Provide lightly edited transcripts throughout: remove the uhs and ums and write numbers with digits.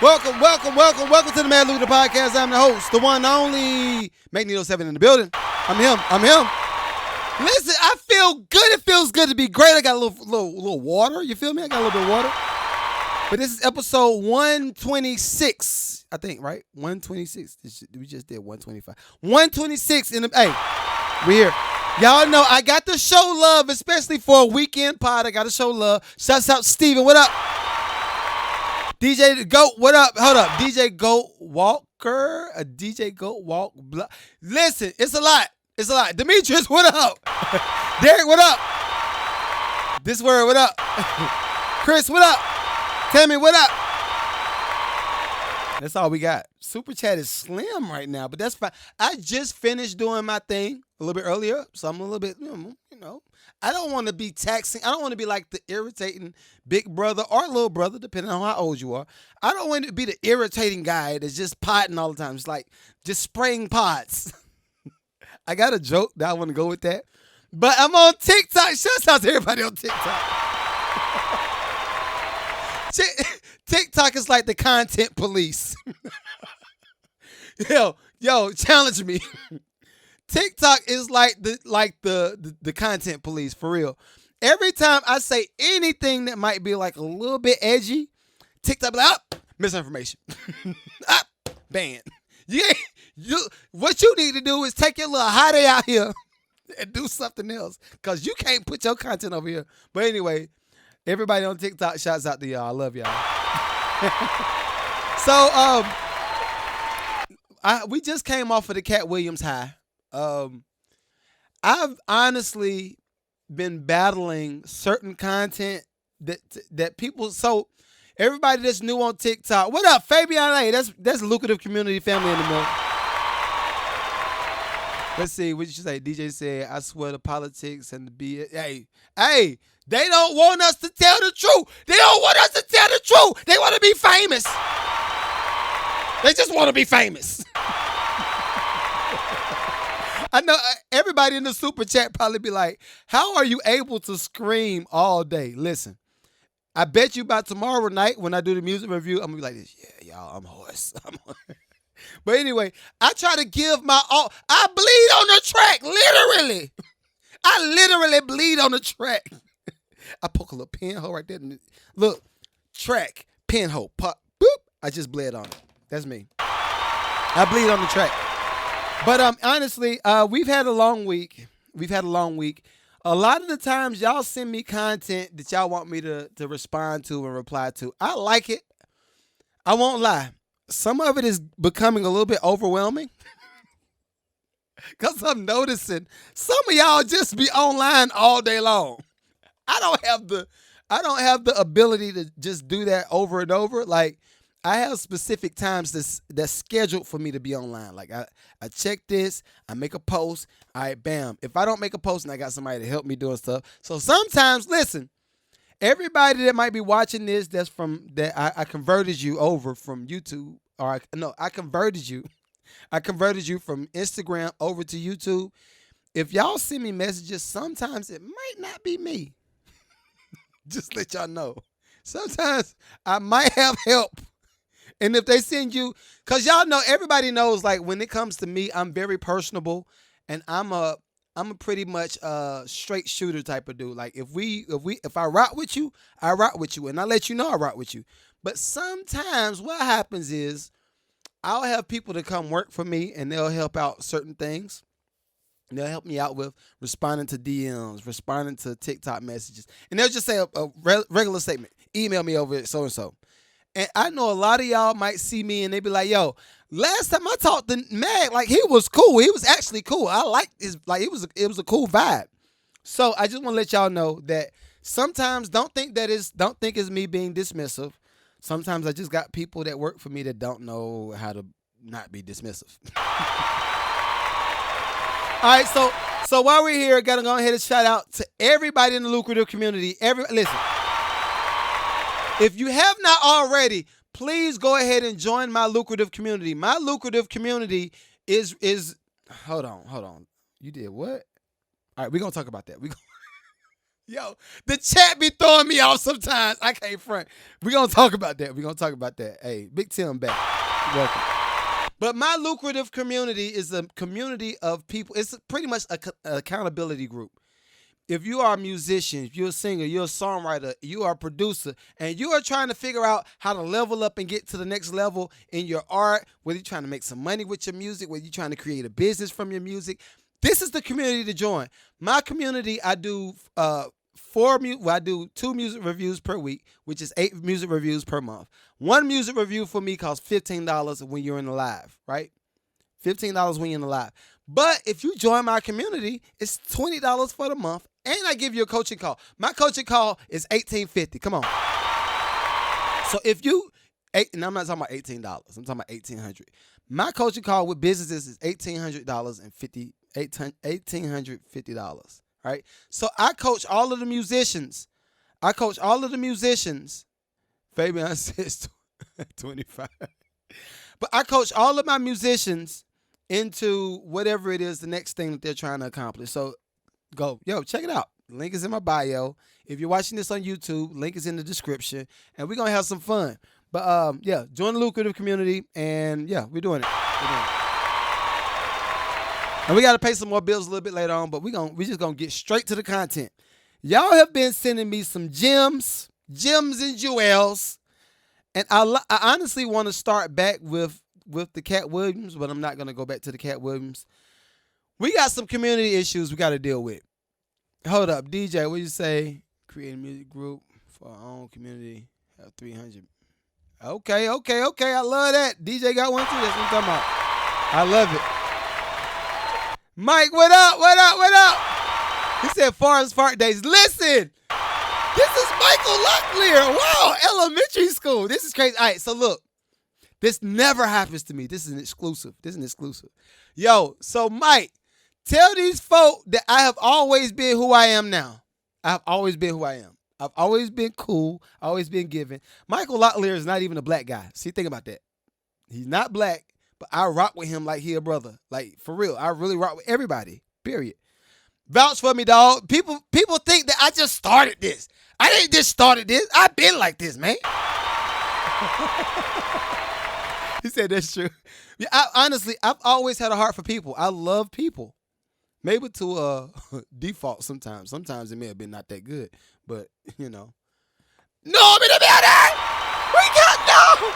Welcome to the Lucrative Podcast. I'm the host, the one, the only Magneto 7 in the building. I'm him. Listen, I feel good. It feels good to be great. I got a little water. You feel me? I got a little bit of water. But this is episode 126, I think, right? 126. We just did 125. 126 in the. Hey, we here. Y'all know I got to show love, especially for a weekend pod. I got to show love. Shouts out Steven. What up? DJ Goat, what up? Hold up. DJ Goat Walker. A DJ Goat Walk. Listen, it's a lot. Demetrius, what up? Derek, what up? This word, what up? Chris, what up? Tammy, what up? That's all we got. Super chat is slim right now, but that's fine. I just finished doing my thing a little bit earlier, so I'm a little bit, I don't want to be taxing. I don't want to be like the irritating big brother or little brother, depending on how old you are. I don't want to be the irritating guy that's just potting all the time. It's like just spraying pots. I got a joke that I want to go with that. But I'm on TikTok. Shouts out to everybody on TikTok. TikTok is like the content police. Yo, challenge me. TikTok is like the content police, for real. Every time I say anything that might be like a little bit edgy, TikTok be like, misinformation. Ban. What you need to do is take your little hottie out here and do something else, because you can't put your content over here. But anyway, everybody on TikTok, shouts out to y'all. I love y'all. So we just came off of the Katt Williams high. I've honestly been battling certain content that people. So everybody that's new on TikTok, what up, Fabian A? That's Lucrative Community Family in the middle. Let's see, what did you say? DJ said, I swear the politics and the BS. Hey, they don't want us to tell the truth. They don't want us to tell the truth. They want to be famous. They just want to be famous. I know everybody in the super chat probably be like, how are you able to scream all day? Listen, I bet you by tomorrow night when I do the music review, I'm going to be like this. Yeah, y'all, I'm hoarse. But anyway, I try to give my all. I bleed on the track, literally. I literally bleed on the track. I poke a little pinhole right there. Look, track, pinhole, pop, boop. I just bled on it. That's me. I bleed on the track. But honestly, we've had a long week. A lot of the times, y'all send me content that y'all want me to respond to and reply to. I like it. I won't lie. Some of it is becoming a little bit overwhelming. Because I'm noticing some of y'all just be online all day long. I don't have the ability to just do that over and over. Like, I have specific times that's scheduled for me to be online. Like, I check this, I make a post, all right, bam. If I don't make a post and I got somebody to help me doing stuff. So sometimes, listen, everybody that might be watching this I converted you over from YouTube. I converted you. I converted you from Instagram over to YouTube. If y'all send me messages, sometimes it might not be me. Just let y'all know. Sometimes I might have help. And if they send you, because y'all know, everybody knows, like, when it comes to me, I'm very personable, and I'm a pretty much straight shooter type of dude. Like, if I rock with you, I rock with you, and I let you know I rock with you. But sometimes what happens is I'll have people to come work for me, and they'll help out certain things. And they'll help me out with responding to DMs, responding to TikTok messages, and they'll just say a regular statement. Email me over so-and-so. And I know a lot of y'all might see me and they be like, yo, last time I talked to Mag, like, he was cool. He was actually cool. I liked his, like, it was a cool vibe. So I just want to let y'all know that sometimes don't think it's me being dismissive. Sometimes I just got people that work for me that don't know how to not be dismissive. All right, so while we're here, gotta go ahead and shout out to everybody in the lucrative community. Listen. If you have not already, please go ahead and join my lucrative community. My lucrative community is hold on. You did what? All right, we're going to talk about that. Yo, the chat be throwing me off sometimes. I can't front. We're going to talk about that. Hey, Big Tim back. You're welcome. But my lucrative community is a community of people. It's pretty much an accountability group. If you are a musician, if you're a singer, you're a songwriter, you are a producer, and you are trying to figure out how to level up and get to the next level in your art, whether you're trying to make some money with your music, whether you're trying to create a business from your music, this is the community to join. My community, I do I do 2 music reviews per week, which is 8 music reviews per month. One music review for me costs $15 when you're in the live, right? $15 when you're in the live. But if you join my community, it's $20 for the month, and I give you a coaching call. My coaching call is $18.50. Come on. So if you, and I'm not talking about $18, I'm talking about $1,800. My coaching call with businesses is $1,850. Right? So I coach all of the musicians. Fabian says 25. But I coach all of my musicians into whatever it is, the next thing that they're trying to accomplish. So check it out. Link is in my bio. If you're watching this on YouTube, link is in the description. And we're going to have some fun. But join the lucrative community. And we're doing it. And we got to pay some more bills a little bit later on, but we just going to get straight to the content. Y'all have been sending me some gems and jewels. And I honestly want to start back with the Katt Williams, but I'm not going to go back to the Katt Williams. We got some community issues we got to deal with. Hold up, DJ, what you say? Create a music group for our own community. Have 300. Okay. I love that. DJ got one too. That's what I'm talking about. I love it. Mike, what up? He said Forest Park days. Listen, this is Michael Luer. Wow, elementary school. This is crazy. All right, so look. This never happens to me. This is an exclusive. Yo, so Mike, tell these folk that I have always been who I am now. I have always been who I am. I've always been cool. Always been giving. Michael Luer is not even a black guy. See, think about that. He's not black. But I rock with him like he a brother. Like, for real. I really rock with everybody. Period. Vouch for me, dog. People think that I just started this. I didn't just started this. I've been like this, man. He said that's true. Yeah, honestly, I've always had a heart for people. I love people. Maybe to a default sometimes. Sometimes it may have been not that good. But, you know. Norm in the building! We got Norm!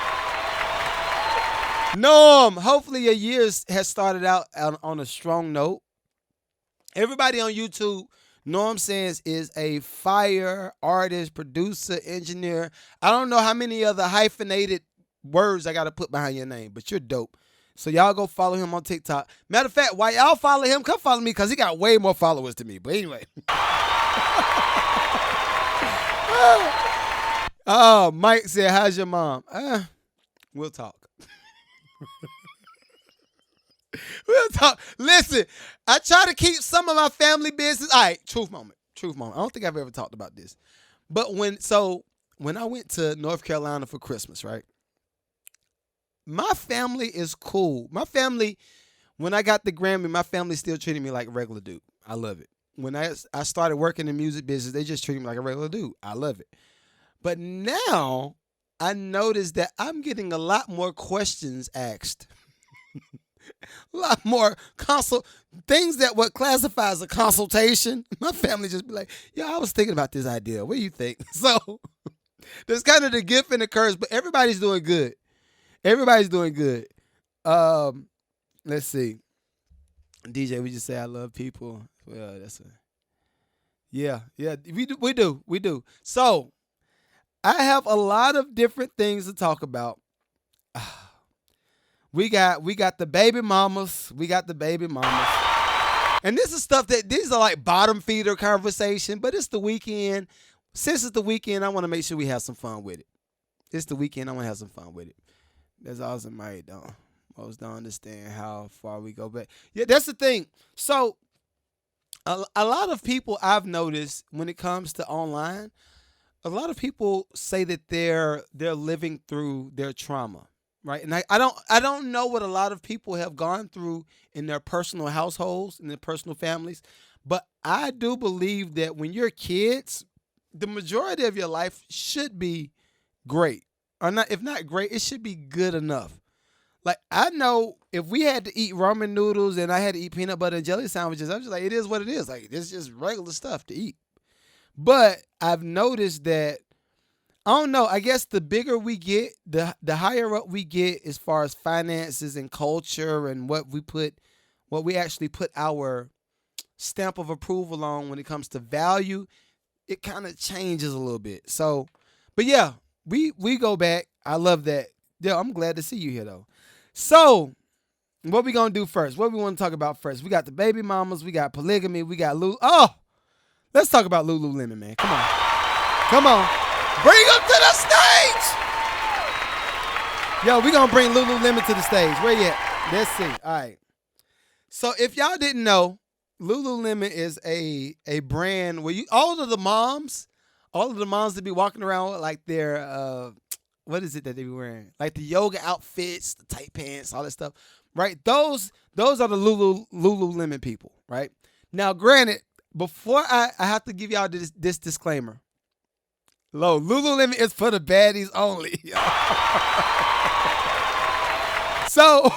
Norm, hopefully your years has started out on a strong note. Everybody on YouTube, Norm Sands is a fire artist, producer, engineer. I don't know how many other hyphenated words I got to put behind your name, but you're dope. So y'all go follow him on TikTok. Matter of fact, while y'all follow him, come follow me because he got way more followers than me. But anyway. Oh, Mike said, how's your mom? We'll talk. We'll talk. Listen, I try to keep some of my family business. All right, truth moment. I don't think I've ever talked about this. But when I went to North Carolina for Christmas, right? My family is cool. My family, when I got the Grammy, my family still treated me like a regular dude. I love it. When I started working in the music business, they just treated me like a regular dude. I love it. But now I noticed that I'm getting a lot more questions asked. A lot more things that would classify as a consultation. My family just be like, yo, I was thinking about this idea. What do you think? So there's kind of the gift and the curse, but everybody's doing good. Let's see. DJ, we just say I love people. Well, yeah, we do. So I have a lot of different things to talk about. We got the baby mamas. And this is stuff these are like bottom feeder conversation, but it's the weekend. Since it's the weekend, I want to make sure we have some fun with it. It's the weekend, I want to have some fun with it. That's awesome, Mike, though. Most don't understand how far we go back. Yeah, that's the thing. So a lot of people I've noticed when it comes to online, a lot of people say that they're living through their trauma. Right. And I don't know what a lot of people have gone through in their personal households, in their personal families. But I do believe that when you're kids, the majority of your life should be great. Or not, if not great, it should be good enough. Like, I know if we had to eat ramen noodles and I had to eat peanut butter and jelly sandwiches, I'm just like, it is what it is. Like, it's just regular stuff to eat. But I've noticed that, I don't know, I guess the bigger we get, the higher up we get as far as finances and culture and what we actually put our stamp of approval on when it comes to value, it kind of changes a little bit. So, but yeah, we go back. I love that. Yeah, I'm glad to see you here though. So, what we gonna do first? What we want to talk about first? We got the baby mamas. We got polygamy. We got let's talk about Lululemon, man. Come on, come on, bring them to the stage. Yo, we gonna bring Lululemon to the stage. Where you at? Let's see. All right. So, if y'all didn't know, Lululemon is a brand where all of the moms that be walking around with like their what is it that they be wearing? Like the yoga outfits, the tight pants, all that stuff, right? Those are the Lululemon people, right? Now, granted, before I have to give y'all this disclaimer. Lululemon is for the baddies only. So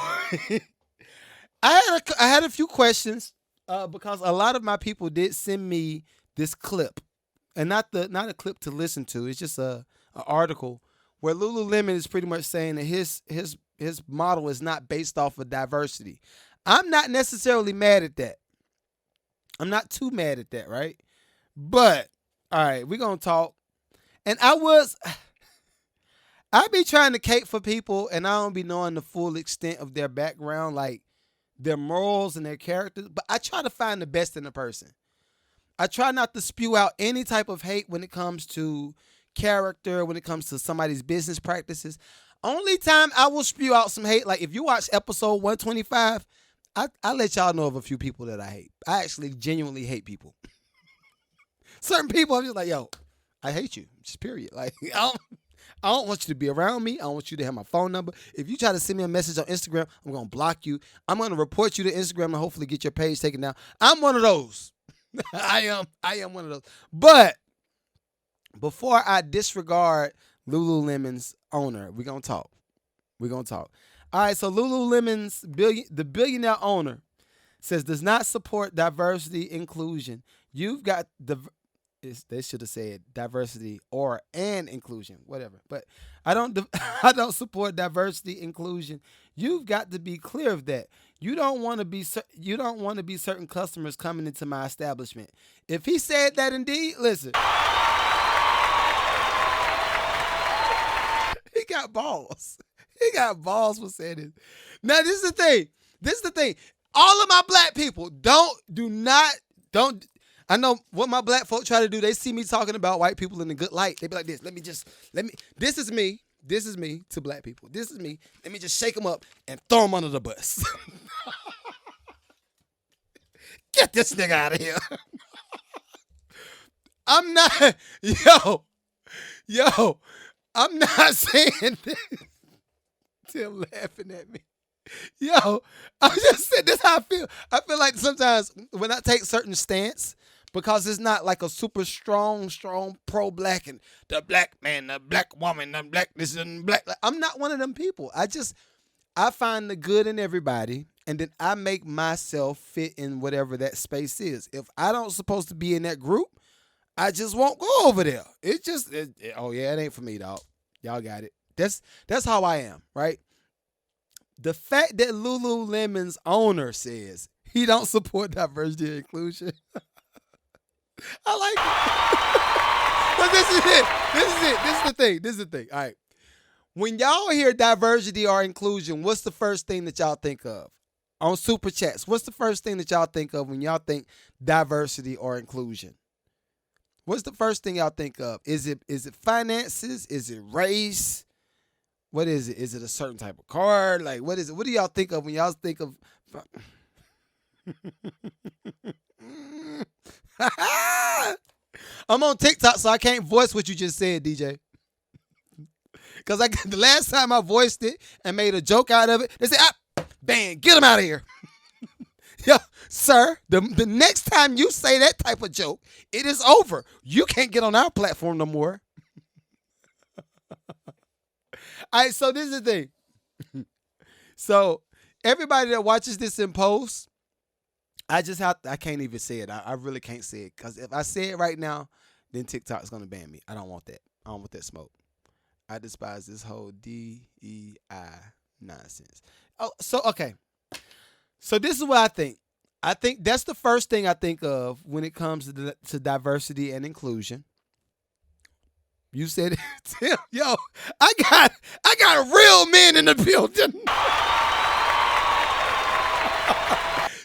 I had a few questions because a lot of my people did send me this clip, and not a clip to listen to. It's just an article where Lululemon is pretty much saying that his model is not based off of diversity. I'm not necessarily mad at that. I'm not too mad at that, right? But all right, we're gonna talk. And I be trying to cape for people, and I don't be knowing the full extent of their background, like their morals and their characters. But I try to find the best in a person. I try not to spew out any type of hate when it comes to character, when it comes to somebody's business practices. Only time I will spew out some hate, like if you watch episode 125, I let y'all know of a few people that I hate. I actually genuinely hate people. Certain people, I'm just like, yo, I hate you. Just period. Like, I don't want you to be around me. I don't want you to have my phone number. If you try to send me a message on Instagram, I'm going to block you. I'm going to report you to Instagram and hopefully get your page taken down. I'm one of those. I am one of those. But before I disregard Lululemon's owner, we're going to talk. All right, so Lululemon's the billionaire owner says does not support diversity inclusion. You've got they should have said diversity and inclusion, whatever. But I don't support diversity inclusion. You've got to be clear of that. You don't want to be certain customers coming into my establishment. If he said that indeed, listen. He got balls. He got balls for saying this. Now, this is the thing. All of my black people don't. I know what my black folk try to do. They see me talking about white people in a good light. They be like this. This is me to black people. This is me. Let me just shake them up and throw them under the bus. Get this nigga out of here. I'm not, yo, I'm not saying this. Tim laughing at me. Yo, I'm just saying, this is how I feel. I feel like sometimes when I take certain stance, because it's not like a super strong pro-black and the black man, the black woman, the black this and black. I'm not one of them people. I find the good in everybody, and then I make myself fit in whatever that space is. If I don't supposed to be in that group, I just won't go over there. It ain't for me, dog. Y'all got it. That's how I am, right? The fact that Lululemon's owner says he don't support diversity and inclusion, I like it. But this is the thing. All right. When y'all hear diversity or inclusion, what's the first thing that y'all think of? On Super Chats, what's the first thing that y'all think of when y'all think diversity or inclusion? What's the first thing y'all think of? Is it finances? Is it race? What is it? Is it a certain type of car? Like, what is it? What do y'all think of when y'all think of? I'm on TikTok, so I can't voice what you just said, DJ. Because the last time I voiced it and made a joke out of it, they said, bang, get him out of here. Yeah, sir, the next time you say that type of joke, it is over. You can't get on our platform no more. All right, so this is the thing. So everybody that watches this in post, I can't even say it. I really can't say it. Because if I say it right now, then TikTok's gonna ban me. I don't want that. I don't want that smoke. I despise this whole DEI nonsense. Oh, so okay. So this is what I think. I think that's the first thing I think of when it comes to diversity and inclusion. You said it, Tim. Yo, I got real men in the building.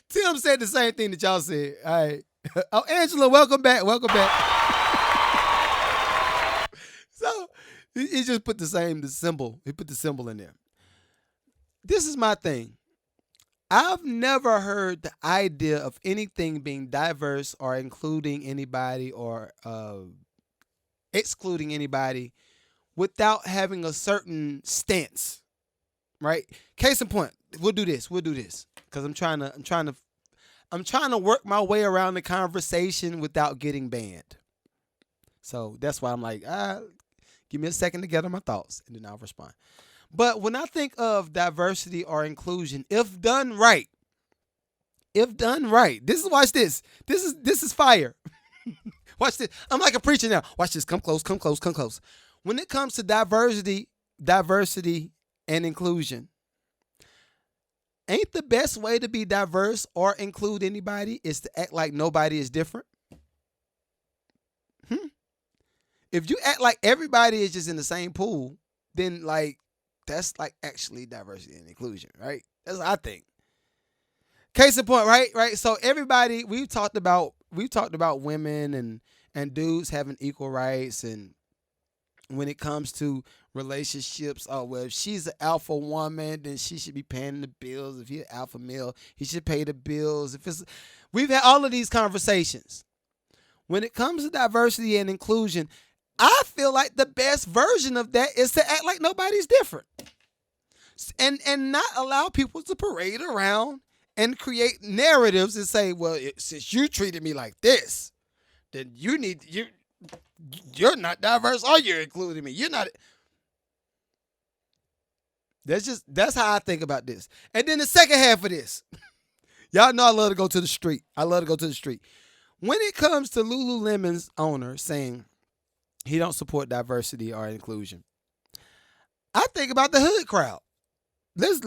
Tim said the same thing that y'all said. All right. Oh, Angela, welcome back. Welcome back. So he just put the symbol. He put the symbol in there. This is my thing. I've never heard the idea of anything being diverse or including anybody or excluding anybody without having a certain stance, right? Case in point, we'll do this because I'm trying to work my way around the conversation without getting banned. So that's why I'm like, give me a second to gather my thoughts and then I'll respond. But when I think of diversity or inclusion, if done right, watch this. This is fire. Watch this. I'm like a preacher now. Watch this. Come close. When it comes to diversity and inclusion, ain't the best way to be diverse or include anybody is to act like nobody is different? If you act like everybody is just in the same pool, then like that's like actually diversity and inclusion, right? That's what I think. Case in point, right? So everybody, we've talked about women and dudes having equal rights, and when it comes to relationships, oh well, if she's an alpha woman, then she should be paying the bills. If he's an alpha male, he should pay the bills. We've had all of these conversations. When it comes to diversity and inclusion, I feel like the best version of that is to act like nobody's different. And not allow people to parade around and create narratives and say, well, since you treated me like this, then you're not diverse or you're including me. You're not. That's how I think about this. And then the second half of this, y'all know I love to go to the street. When it comes to Lululemon's owner saying he don't support diversity or inclusion, I think about the hood crowd. Let's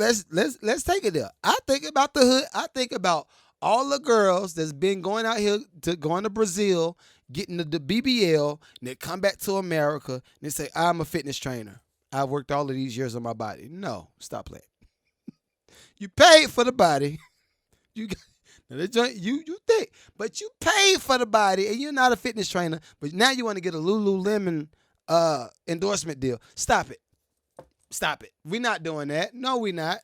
take it there. I think about the hood. I think about all the girls that's been going out here going to Brazil, getting the BBL, and they come back to America and they say, I'm a fitness trainer. I worked all of these years on my body. No, stop playing. You paid for the body. You think, but you paid for the body and you're not a fitness trainer, but now you want to get a Lululemon endorsement deal. Stop it. We're not doing that. No, we're not.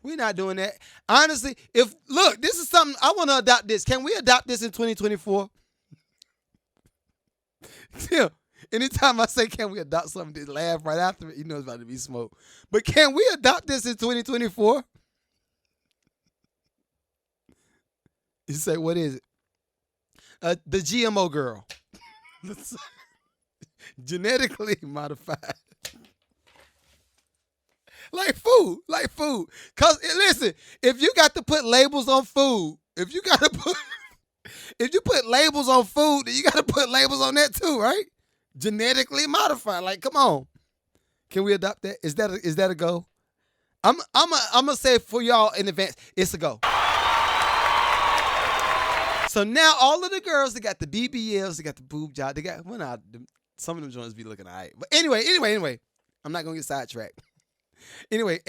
We're not doing that. Honestly, this is something, I want to adopt this. Can we adopt this in 2024? Yeah. Anytime I say, can we adopt something, just laugh right after it, you know it's about to be smoke. But can we adopt this in 2024? You say, what is it? The GMO girl. Genetically modified. Like food. Cause listen, if you got to put labels on food, if you put labels on food, then you got to put labels on that too, right? Genetically modified. Like, come on. Can we adopt that? Is that a go? I'm gonna say for y'all in advance, it's a go. So now all of the girls, they got the BBLs, they got the boob job, they got some of them joints be looking all right. But anyway, I'm not gonna get sidetracked. Anyway,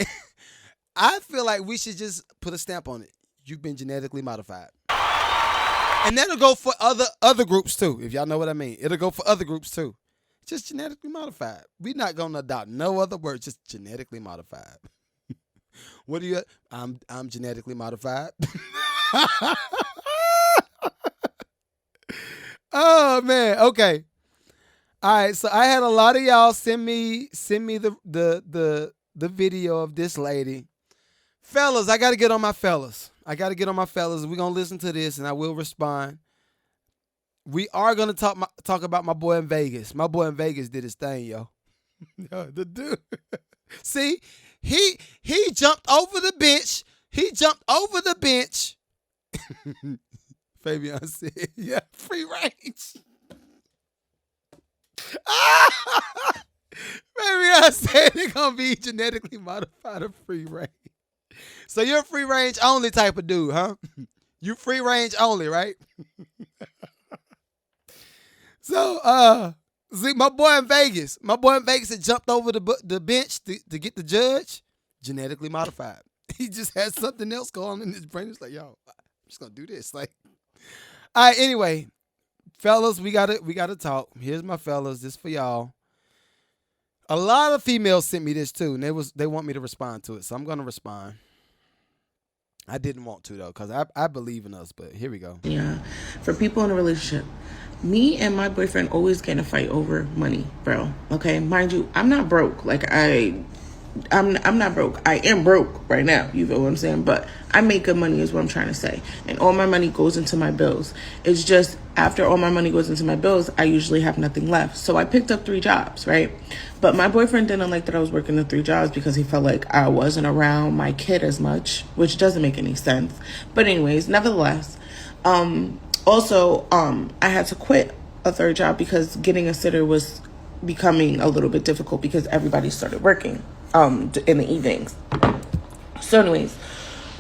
I feel like we should just put a stamp on it. You've been genetically modified. And that'll go for other groups too, if y'all know what I mean. It'll go for other groups too. Just genetically modified. We're not gonna adopt no other word, just genetically modified. What are you? I'm genetically modified. Oh man, okay. All right, so I had a lot of y'all send me the video of this lady. Fellas, I got to get on my fellas. I got to get on my fellas. We're going to listen to this, and I will respond. We are going to talk about my boy in Vegas. My boy in Vegas did his thing, yo. Yo, the dude. See, he jumped over the bench. He jumped over the bench. Fabian said, yeah, free range. Fabian said they're going to be genetically modified or free range. So you're a free range only type of dude, huh? You free range only, right? So, see, my boy in Vegas had jumped over the bench to get the judge, genetically modified. He just has something else going on in his brain. It's like, yo, I'm just gonna do this. Like, all right. Anyway, fellas, we gotta talk. Here's my fellas. This for y'all. A lot of females sent me this too, and they want me to respond to it, so I'm gonna respond. I didn't want to though, because I believe in us. But here we go. Yeah, for people in a relationship, me and my boyfriend always get in a fight over money, bro. Okay, mind you, I'm not broke. Like I'm not broke. I am broke right now. You feel what I'm saying? But I make good money is what I'm trying to say. And all my money goes into my bills. It's just after all my money goes into my bills, I usually have nothing left. So I picked up 3 jobs, right? But my boyfriend didn't like that I was working the 3 jobs because he felt like I wasn't around my kid as much, which doesn't make any sense. But anyways, nevertheless, also, I had to quit a 3rd job because getting a sitter was becoming a little bit difficult because everybody started working in the evenings. So anyways,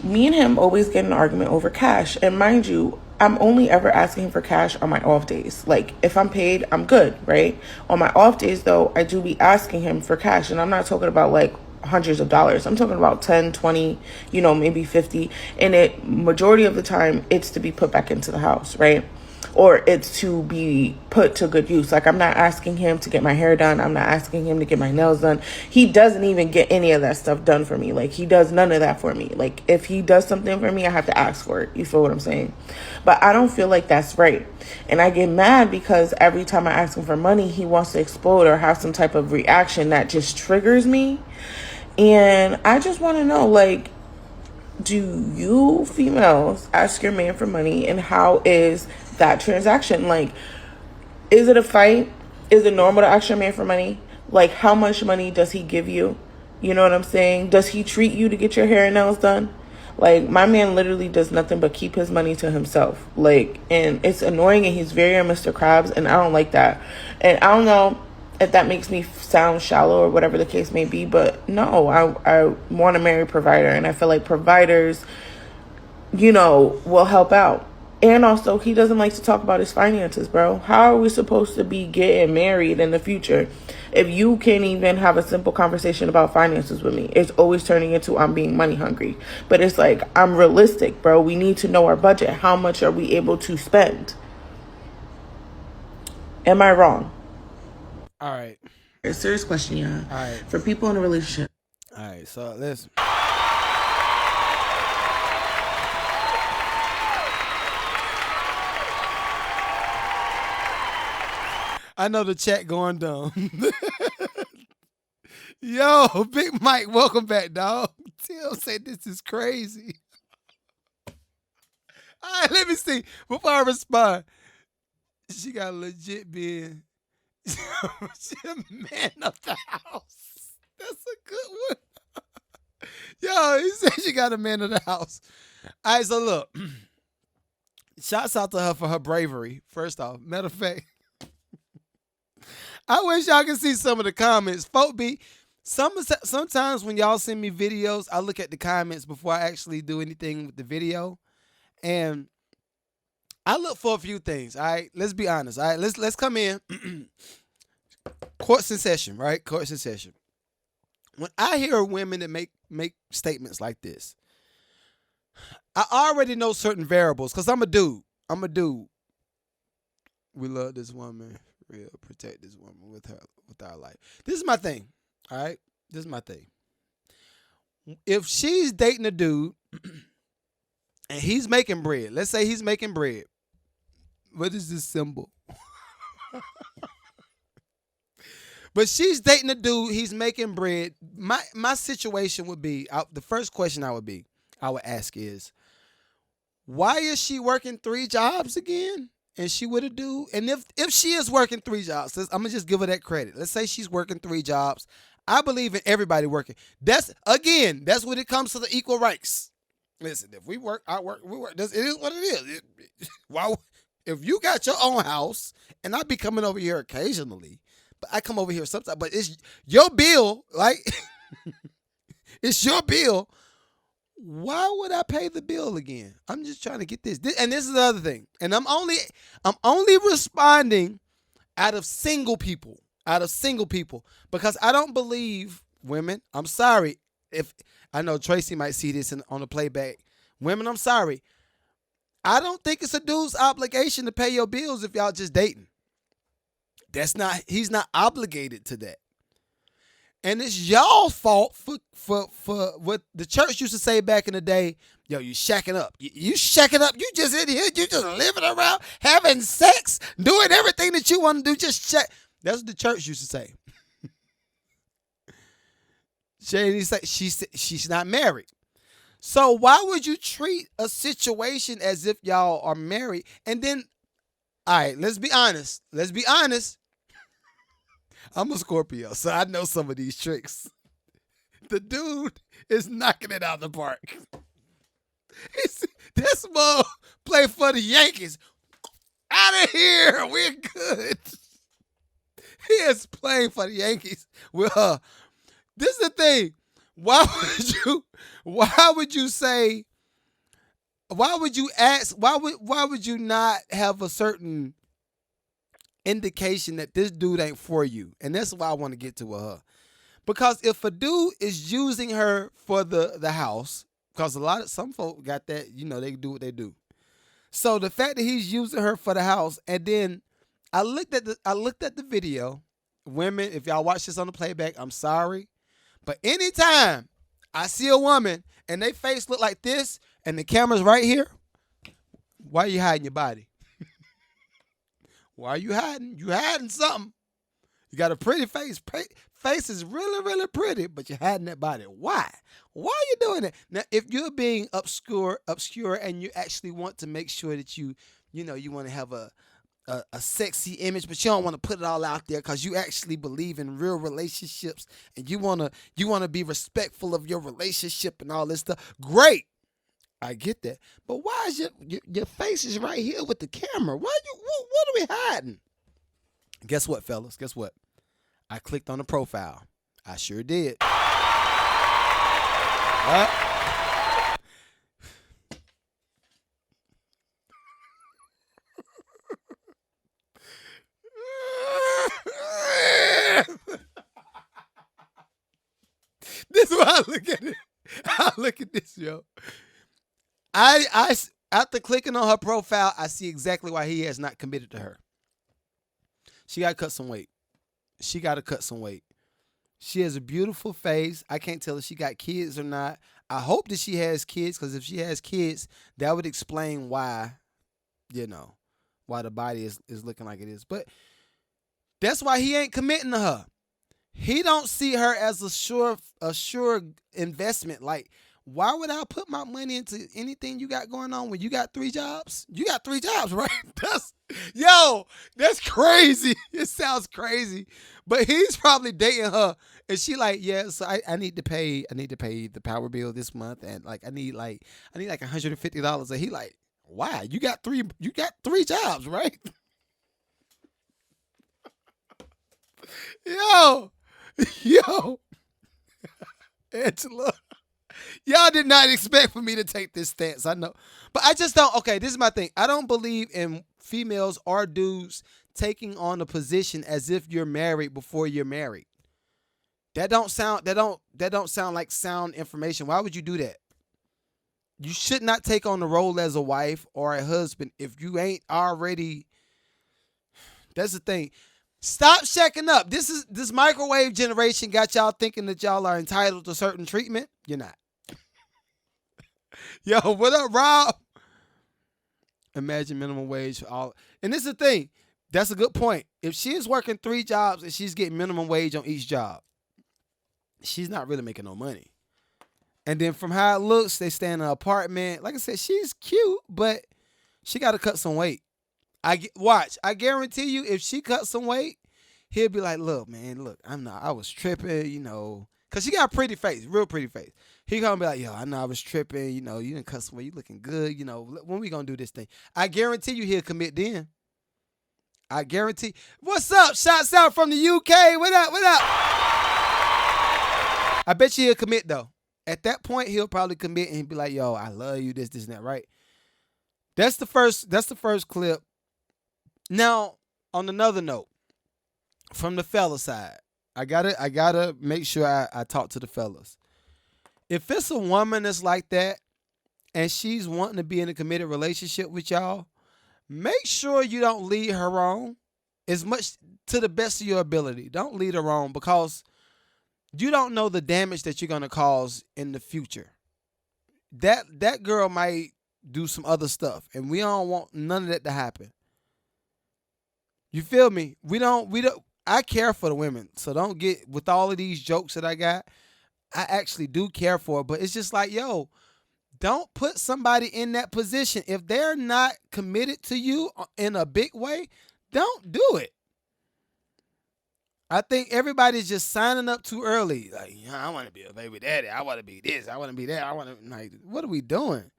me and him always get in an argument over cash. And mind you, I'm only ever asking him for cash on my off days. Like, if I'm paid, I'm good, right? On my off days, though, I do be asking him for cash. And I'm not talking about, like, hundreds of dollars. I'm talking about 10, 20, maybe 50. And majority of the time, it's to be put back into the house, right? Or it's to be put to good use. Like, I'm not asking him to get my hair done. I'm not asking him to get my nails done. He doesn't even get any of that stuff done for me. Like, he does none of that for me. Like, if he does something for me, I have to ask for it. You feel what I'm saying? But I don't feel like that's right. And I get mad because every time I ask him for money, he wants to explode or have some type of reaction that just triggers me. And I just want to know, like, do you females ask your man for money, and how is that transaction? Like, is it a fight? Is it normal to ask your man for money? Like, how much money does he give you? You know what I'm saying? Does he treat you to get your hair and nails done? Like, my man literally does nothing but keep his money to himself. Like, and it's annoying, and he's very Mr. Krabs, and I don't like that. And I don't know if that makes me sound shallow or whatever the case may be, but no, I want to marry a provider, and I feel like providers, will help out. And also, he doesn't like to talk about his finances, bro. How are we supposed to be getting married in the future if you can't even have a simple conversation about finances with me? It's always turning into I'm being money hungry. But it's like, I'm realistic, bro. We need to know our budget. How much are we able to spend? Am I wrong? All right. A serious question, yeah. All right. For people in a relationship. All right. So let's. I know the chat going dumb. Yo, Big Mike, welcome back, dog. Tim said this is crazy. All right, let me see. Before I respond, she got legit being she a man of the house. That's a good one. Yo, he said she got a man of the house. All right, so look. Shouts out to her for her bravery, first off. Matter of fact, I wish y'all could see some of the comments. Folk be sometimes when y'all send me videos, I look at the comments before I actually do anything with the video. And I look for a few things. All right, let's be honest. All right, let's come in. Court's in session, right? Court's in session. When I hear women that make statements like this, I already know certain variables because I'm a dude. We love this woman. Real protect this woman with our life. This is my thing. All right, this is my thing. If she's dating a dude and he's making bread, let's say he's making bread. What is this symbol? But she's dating a dude, he's making bread. My situation would be, the first question I would ask is, Why is she working 3 jobs again? And she would have do. And if she is working 3 jobs, I'm gonna just give her that credit. Let's say she's working 3 jobs. I believe in everybody working. That's when it comes to the equal rights. Listen, if we work, I work, we work. It is what it is. Why? If you got your own house, and I be coming over here occasionally, but I come over here sometimes. But it's your bill, like it's your bill. Why would I pay the bill again? I'm just trying to get this. And this is the other thing. And I'm only responding out of single people. Because I don't believe women. I'm sorry if I know Tracy might see this on the playback. Women, I'm sorry. I don't think it's a dude's obligation to pay your bills if y'all just dating. He's not obligated to that. And it's y'all fault for what the church used to say back in the day. Yo, you shacking up. You shacking up. You just in here. You just living around, having sex, doing everything that you want to do. Just check. That's what the church used to say. She's not married. So why would you treat a situation as if y'all are married? And then, all right, let's be honest. I'm a Scorpio, so I know some of these tricks. The dude is knocking it out of the park. This mug play for the Yankees. Out of here, we're good. He is playing for the Yankees with her. This is the thing. Why would you ask? Why would you not have a certain indication that this dude ain't for you? And that's why I want to get to her. Because if a dude is using her for the house, because some folk got that, they do what they do. So the fact that he's using her for the house, and then I looked at the video. Women, if y'all watch this on the playback, I'm sorry. But anytime I see a woman and they face look like this and the camera's right here, why are you hiding your body? Why are you hiding? You hiding something. You got a pretty face. Face is really, really pretty, but you're hiding that body. Why? Why are you doing that? Now, if you're being obscure, and you actually want to make sure that you want to have a sexy image, but you don't want to put it all out there because you actually believe in real relationships and you want to be respectful of your relationship and all this stuff. Great. I get that. But why is your face is right here with the camera? What are we hiding? Guess what, fellas? Guess what? I clicked on the profile. I sure did. This is why I look at it. I look at this, yo. I after clicking on her profile, I see exactly why he has not committed to her. She got to cut some weight. She has a beautiful face. I can't tell if she got kids or not. I hope that she has kids, because if she has kids, that would explain why the body is looking like it is. But that's why he ain't committing to her. He don't see her as a sure investment. Like, why would I put my money into anything you got going on when you got 3 jobs? You got 3 jobs, right? That's crazy. It sounds crazy. But he's probably dating her, and she like, yeah, so I need to pay the power bill this month, and like I need like $150. And he like, why? You got 3 jobs, right? Yo, Angela. Y'all did not expect for me to take this stance. I know. But I just don't. Okay, this is my thing. I don't believe in females or dudes taking on a position as if you're married before you're married. That don't sound like sound information. Why would you do that? You should not take on the role as a wife or a husband if you ain't already. That's the thing. Stop checking up. This microwave generation got y'all thinking that y'all are entitled to certain treatment. You're not. Yo, what up, Rob? Imagine minimum wage for all. And this is the thing. That's a good point. If she is working 3 jobs and she's getting minimum wage on each job, she's not really making no money. And then from how it looks, they stay in an apartment. Like I said, she's cute, but she got to cut some weight. Watch. I guarantee you, if she cuts some weight, he'll be like, "Look, man, look, I was tripping, cause she got a pretty face, real pretty face." He gonna be like, "Yo, I know I was tripping, you didn't cut some weight, you looking good, when we gonna do this thing?" I guarantee you, he'll commit then. I guarantee. What's up? Shots out from the UK. What up? What up? I bet you he'll commit though. At that point, he'll probably commit and he'll be like, "Yo, I love you, this, and that," right? That's the first clip. Now, on another note, from the fella side, I gotta make sure I talk to the fellas. If it's a woman that's like that and she's wanting to be in a committed relationship with y'all, make sure you don't lead her on as much to the best of your ability. Don't lead her on because you don't know the damage that you're gonna cause in the future. That girl might do some other stuff, and we don't want none of that to happen. You feel me? We don't. I care for the women, so don't get with all of these jokes that I got. I actually do care for her, but it's just like, yo, don't put somebody in that position if they're not committed to you in a big way. Don't do it. I think everybody's just signing up too early. Like, I want to be a baby daddy. I want to be this. I want to be that. I want to like. What are we doing?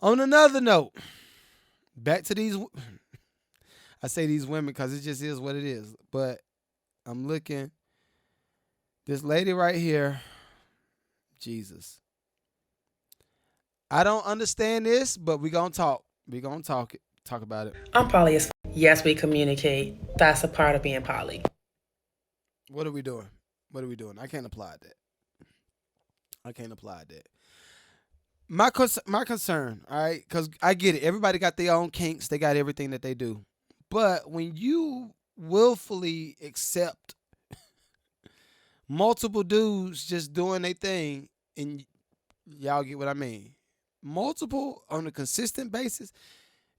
On another note, back to these. I say these women because it just is what it is. But I'm looking. This lady right here, Jesus. I don't understand this, but we gonna talk. We gonna talk about it. I'm poly as yes, we communicate. That's a part of being poly. What are we doing? What are we doing? I can't apply that. I can't apply that. My concern, all right, because I get it. Everybody got their own kinks. They got everything that they do. But when you willfully accept multiple dudes just doing their thing, and y'all get what I mean, multiple on a consistent basis,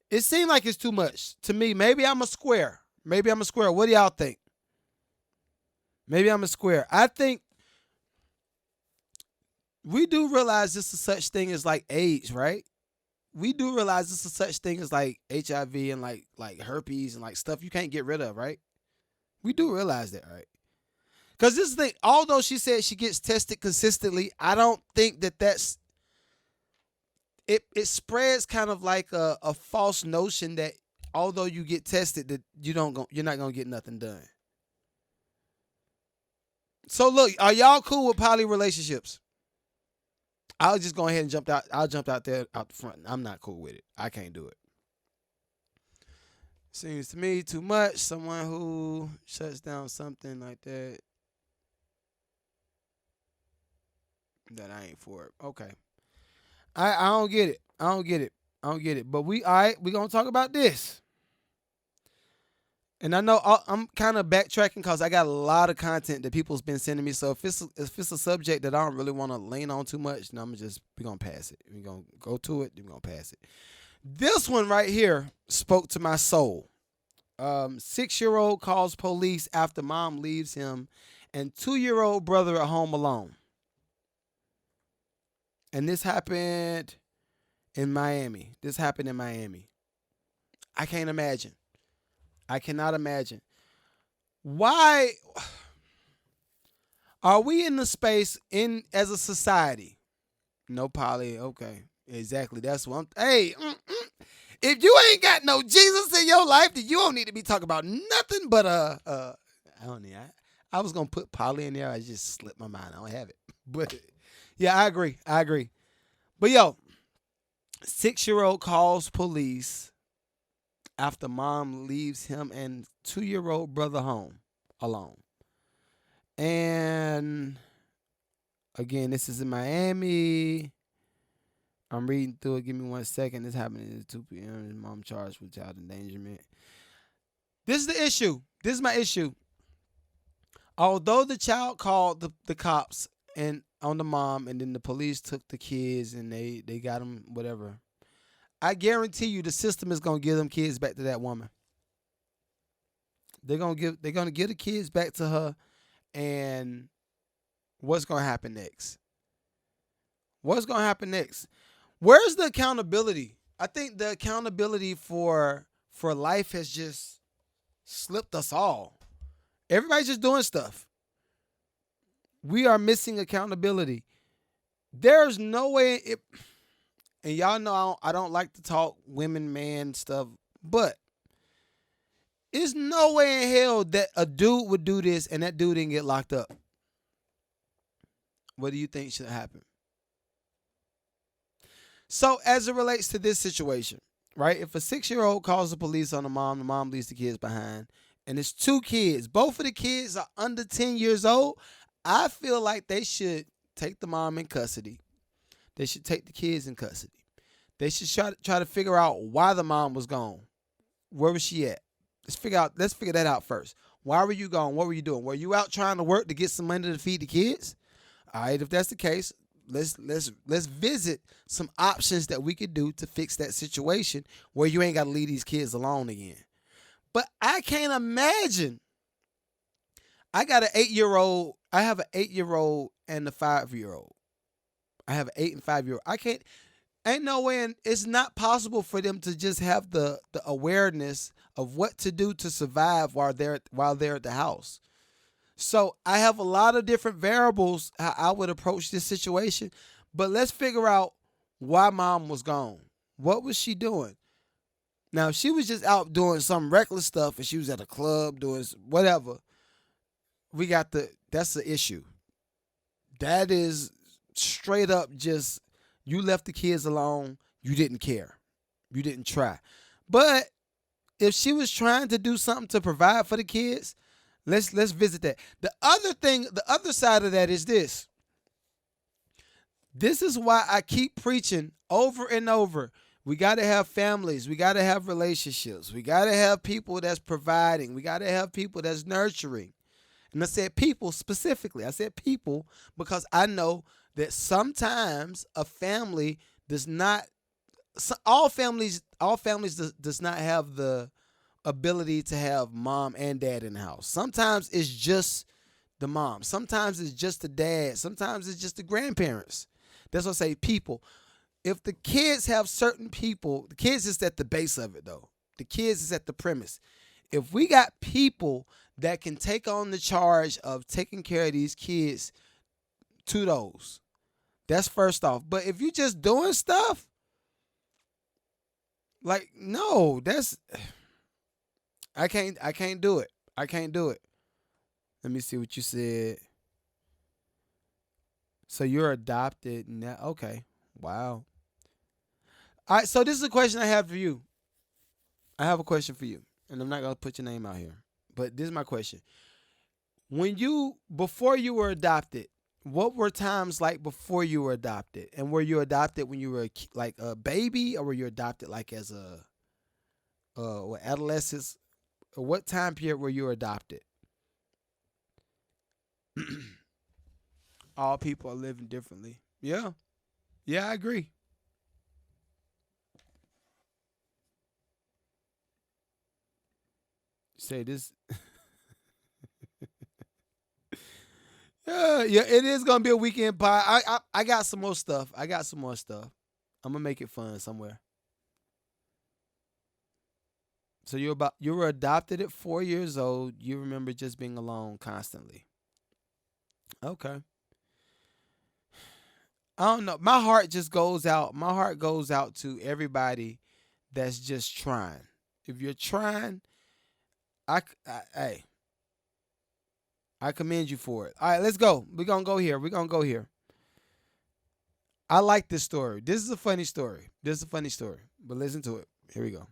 it seems like it's too much to me. Maybe I'm a square. What do y'all think? Maybe I'm a square. I think we do realize this is such thing as like AIDS, right? We do realize this is such thing as like HIV and like herpes and like stuff you can't get rid of, right? We do realize that, right? Because this is the thing, although she said she gets tested consistently, I don't think that's it spreads kind of like a false notion that although you get tested that you're not gonna get nothing done. So look, are y'all cool with poly relationships? I'll just go ahead and jump out. I'll jump out there out the front. I'm not cool with it. I can't do it. Seems to me too much. Someone who shuts down something like that I ain't for it. Okay. I don't get it. I don't get it. But we gonna talk about this. And I know I'm kind of backtracking because I got a lot of content that people's been sending me. So if it's a subject that I don't really want to lean on too much, then we're gonna pass it. We're gonna go to it. Then we're gonna pass it. This one right here spoke to my soul. 6-year-old calls police after mom leaves him, and 2-year-old brother at home alone. And this happened in Miami. I can't imagine. I cannot imagine. Why are we in the space as a society? No poly. Okay. Exactly. That's what hey, if you ain't got no Jesus in your life, then you don't need to be talking about nothing but I don't need I was gonna put poly in there. I just slipped my mind. I don't have it. But yeah, I agree. But yo, 6-year-old calls police after mom leaves him and 2-year-old brother home alone. And again, this is in Miami. I'm reading through it. Give me 1 second. This happened at 2 p.m. His mom charged with child endangerment. This is the issue. This is my issue. Although the child called the cops and on the mom, and then the police took the kids and they got them, whatever. I guarantee you the system is gonna give them kids back to that woman. They're gonna give the kids back to her, and what's gonna happen next? What's going to happen next? Where's the accountability? I think the accountability for life has just slipped us all. Everybody's just doing stuff. We are missing accountability. There's no way it, and y'all know I don't like to talk women, man stuff, but there's no way in hell that a dude would do this and that dude didn't get locked up. What do you think should happen? So as it relates to this situation, right? If a 6-year-old calls the police on the mom leaves the kids behind, and it's 2 kids, both of the kids are under 10 years old, I feel like they should take the mom in custody. They should take the kids in custody. They should try to figure out why the mom was gone. Where was she at? Let's figure that out first. Why were you gone? What were you doing? Were you out trying to work to get some money to feed the kids? All right, if that's the case, let's visit some options that we could do to fix that situation where you ain't got to leave these kids alone again. But I can't imagine. I got an 8-year-old. I have an 8-year-old and a 5-year-old. I have an 8 and 5-year-old. Ain't no way, and it's not possible for them to just have the awareness of what to do to survive while they're at the house. So I have a lot of different variables how I would approach this situation, but let's figure out why mom was gone. What was she doing? Now, if she was just out doing some reckless stuff and she was at a club doing whatever, that's the issue. That is straight up just, you left the kids alone. You didn't care. You didn't try. But if she was trying to do something to provide for the kids, let's visit that. The other side of that is this. This is why I keep preaching over and over. We got to have families. We got to have relationships. We got to have people that's providing. We got to have people that's nurturing. And I said people specifically. I said people because I know that sometimes a family does not, all families does not have the ability to have mom and dad in the house. Sometimes it's just the mom. Sometimes it's just the dad. Sometimes it's just the grandparents. That's what I say people. If the kids have certain people, the kids is at the base of it though. The kids is at the premise. If we got people that can take on the charge of taking care of these kids, to those. That's first off. But if you just doing stuff, like, no, that's, I can't do it. I can't do it. Let me see what you said. So you're adopted now. Okay. Wow. All right. So this is a question I have for you. I have a question for you. And I'm not going to put your name out here. But this is my question. Before you were adopted, what were times like before you were adopted? And were you adopted when you were like a baby, or were you adopted like as a adolescence? Or what time period were you adopted? All people are living differently. Yeah. Yeah, I agree. Say this. Yeah, it is gonna be a weekend pie. I got some more stuff. I'm gonna make it fun somewhere. So you were adopted at 4 years old. You remember just being alone constantly. Okay. I don't know. My heart just goes out. My heart goes out to everybody that's just trying. If you're trying, hey, I commend you for it. All right, let's go. We're going to go here. I like this story. This is a funny story. But listen to it. Here we go.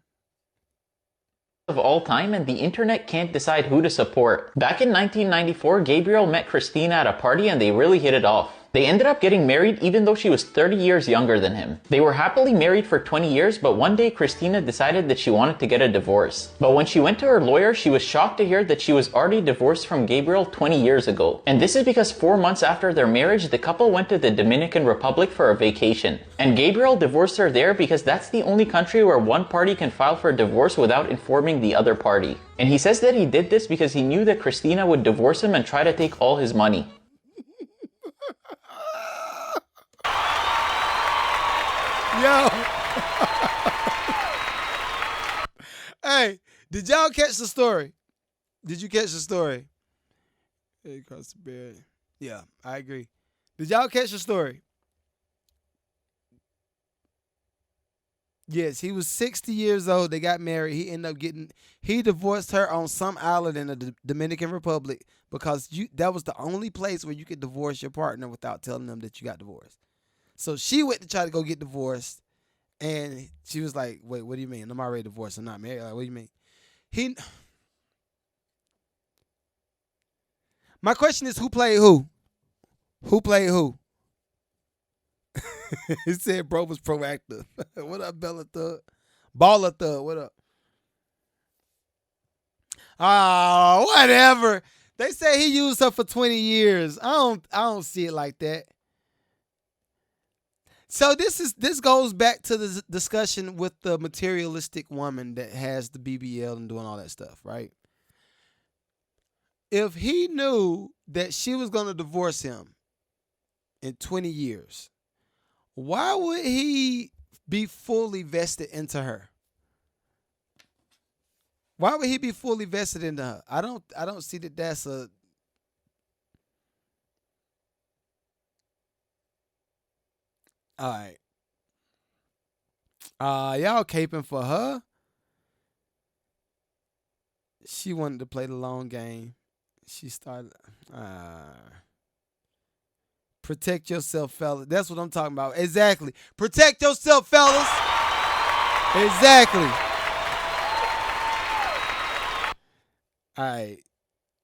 Of all time, and the internet can't decide who to support. Back in 1994, Gabriel met Christina at a party and they really hit it off. They ended up getting married even though she was 30 years younger than him. They were happily married for 20 years, but one day Christina decided that she wanted to get a divorce. But when she went to her lawyer, she was shocked to hear that she was already divorced from Gabriel 20 years ago. And this is because 4 months after their marriage, the couple went to the Dominican Republic for a vacation. And Gabriel divorced her there because that's the only country where one party can file for a divorce without informing the other party. And he says that he did this because he knew that Christina would divorce him and try to take all his money. Yo. Hey, did y'all catch the story? Did you catch the story? Hey, across the bed. Yeah, I agree. Did y'all catch the story? Yes, he was 60 years old. They got married. He divorced her on some island in the Dominican Republic because that was the only place where you could divorce your partner without telling them that you got divorced. So she went to try to go get divorced, and she was like, "Wait, what do you mean? I'm already divorced. I'm not married. Like, what do you mean?" My question is, who played who? Who played who? He said bro was proactive. What up, Bella Thug? Baller Thug, what up? Oh, whatever. They say he used her for 20 years. I don't see it like that. So this goes back to the discussion with the materialistic woman that has the BBL and doing all that stuff, right? If he knew that she was going to divorce him in 20 years, why would he be fully vested into her? Why would he be fully vested into her? I don't see that that's a. All right. Y'all caping for her. She wanted to play the long game. She started. Protect yourself, fellas. That's what I'm talking about. Exactly. Protect yourself, fellas. Exactly. All right.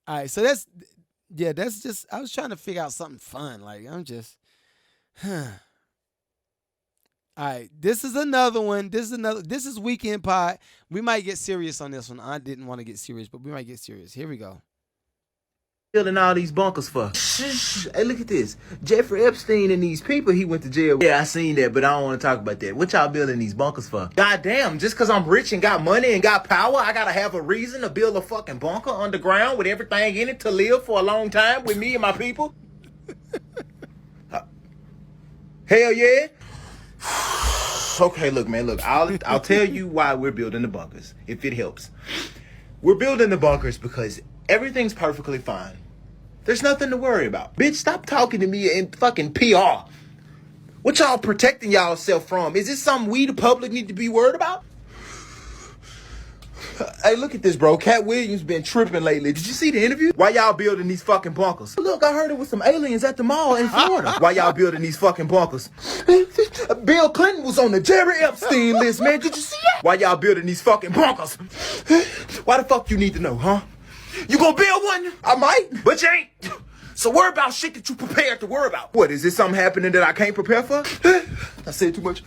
All right. So that's just, I was trying to figure out something fun. Like, I'm just, All right. This is another one. This is Weekend Pod. We might get serious on this one. I didn't want to get serious, but we might get serious. Here we go. Building all these bunkers for. Hey, look at this. Jeffrey Epstein and these people he went to jail with. Yeah, I seen that, but I don't want to talk about that. What y'all building these bunkers for? Goddamn, just because I'm rich and got money and got power, I gotta have a reason to build a fucking bunker underground with everything in it to live for a long time with me and my people? Hell yeah. Okay, look, man, look. I'll tell you why we're building the bunkers, if it helps. We're building the bunkers because everything's perfectly fine. There's nothing to worry about. Bitch, stop talking to me in fucking PR. What y'all protecting y'allself from? Is this something we, the public, need to be worried about? Hey, look at this, bro. Katt Williams been tripping lately. Did you see the interview? Why y'all building these fucking bunkers? Look, I heard it was some aliens at the mall in Florida. Why y'all building these fucking bunkers? Bill Clinton was on the Jerry Epstein list, man. Did you see that? Why y'all building these fucking bunkers? Why the fuck you need to know, huh? You gonna build one? I might, but you ain't. So worry about shit that you prepared to worry about. What, is this something happening that I can't prepare for? I said too much.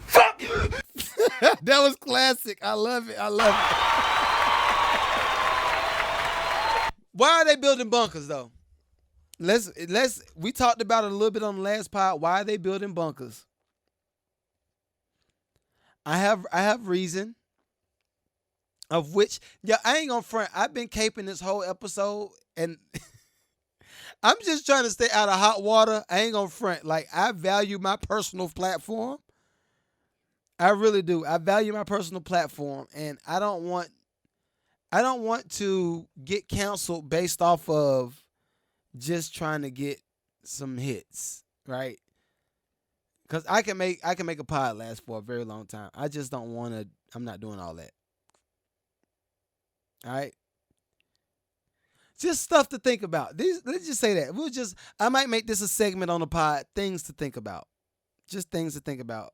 Fuck! That was classic. I love it. Why are they building bunkers though? We talked about it a little bit on the last pod. Why are they building bunkers? I have reason. Of which, yeah, I ain't gonna front. I've been caping this whole episode, and I'm just trying to stay out of hot water. I ain't gonna front. Like, I value my personal platform. I really do. I value my personal platform, and I don't want to get canceled based off of just trying to get some hits, right? Because I can make a pod last for a very long time. I just don't want to. I'm not doing all that. All right. Just stuff to think about. Let's just say that. I might make this a segment on the pod, things to think about. Just things to think about.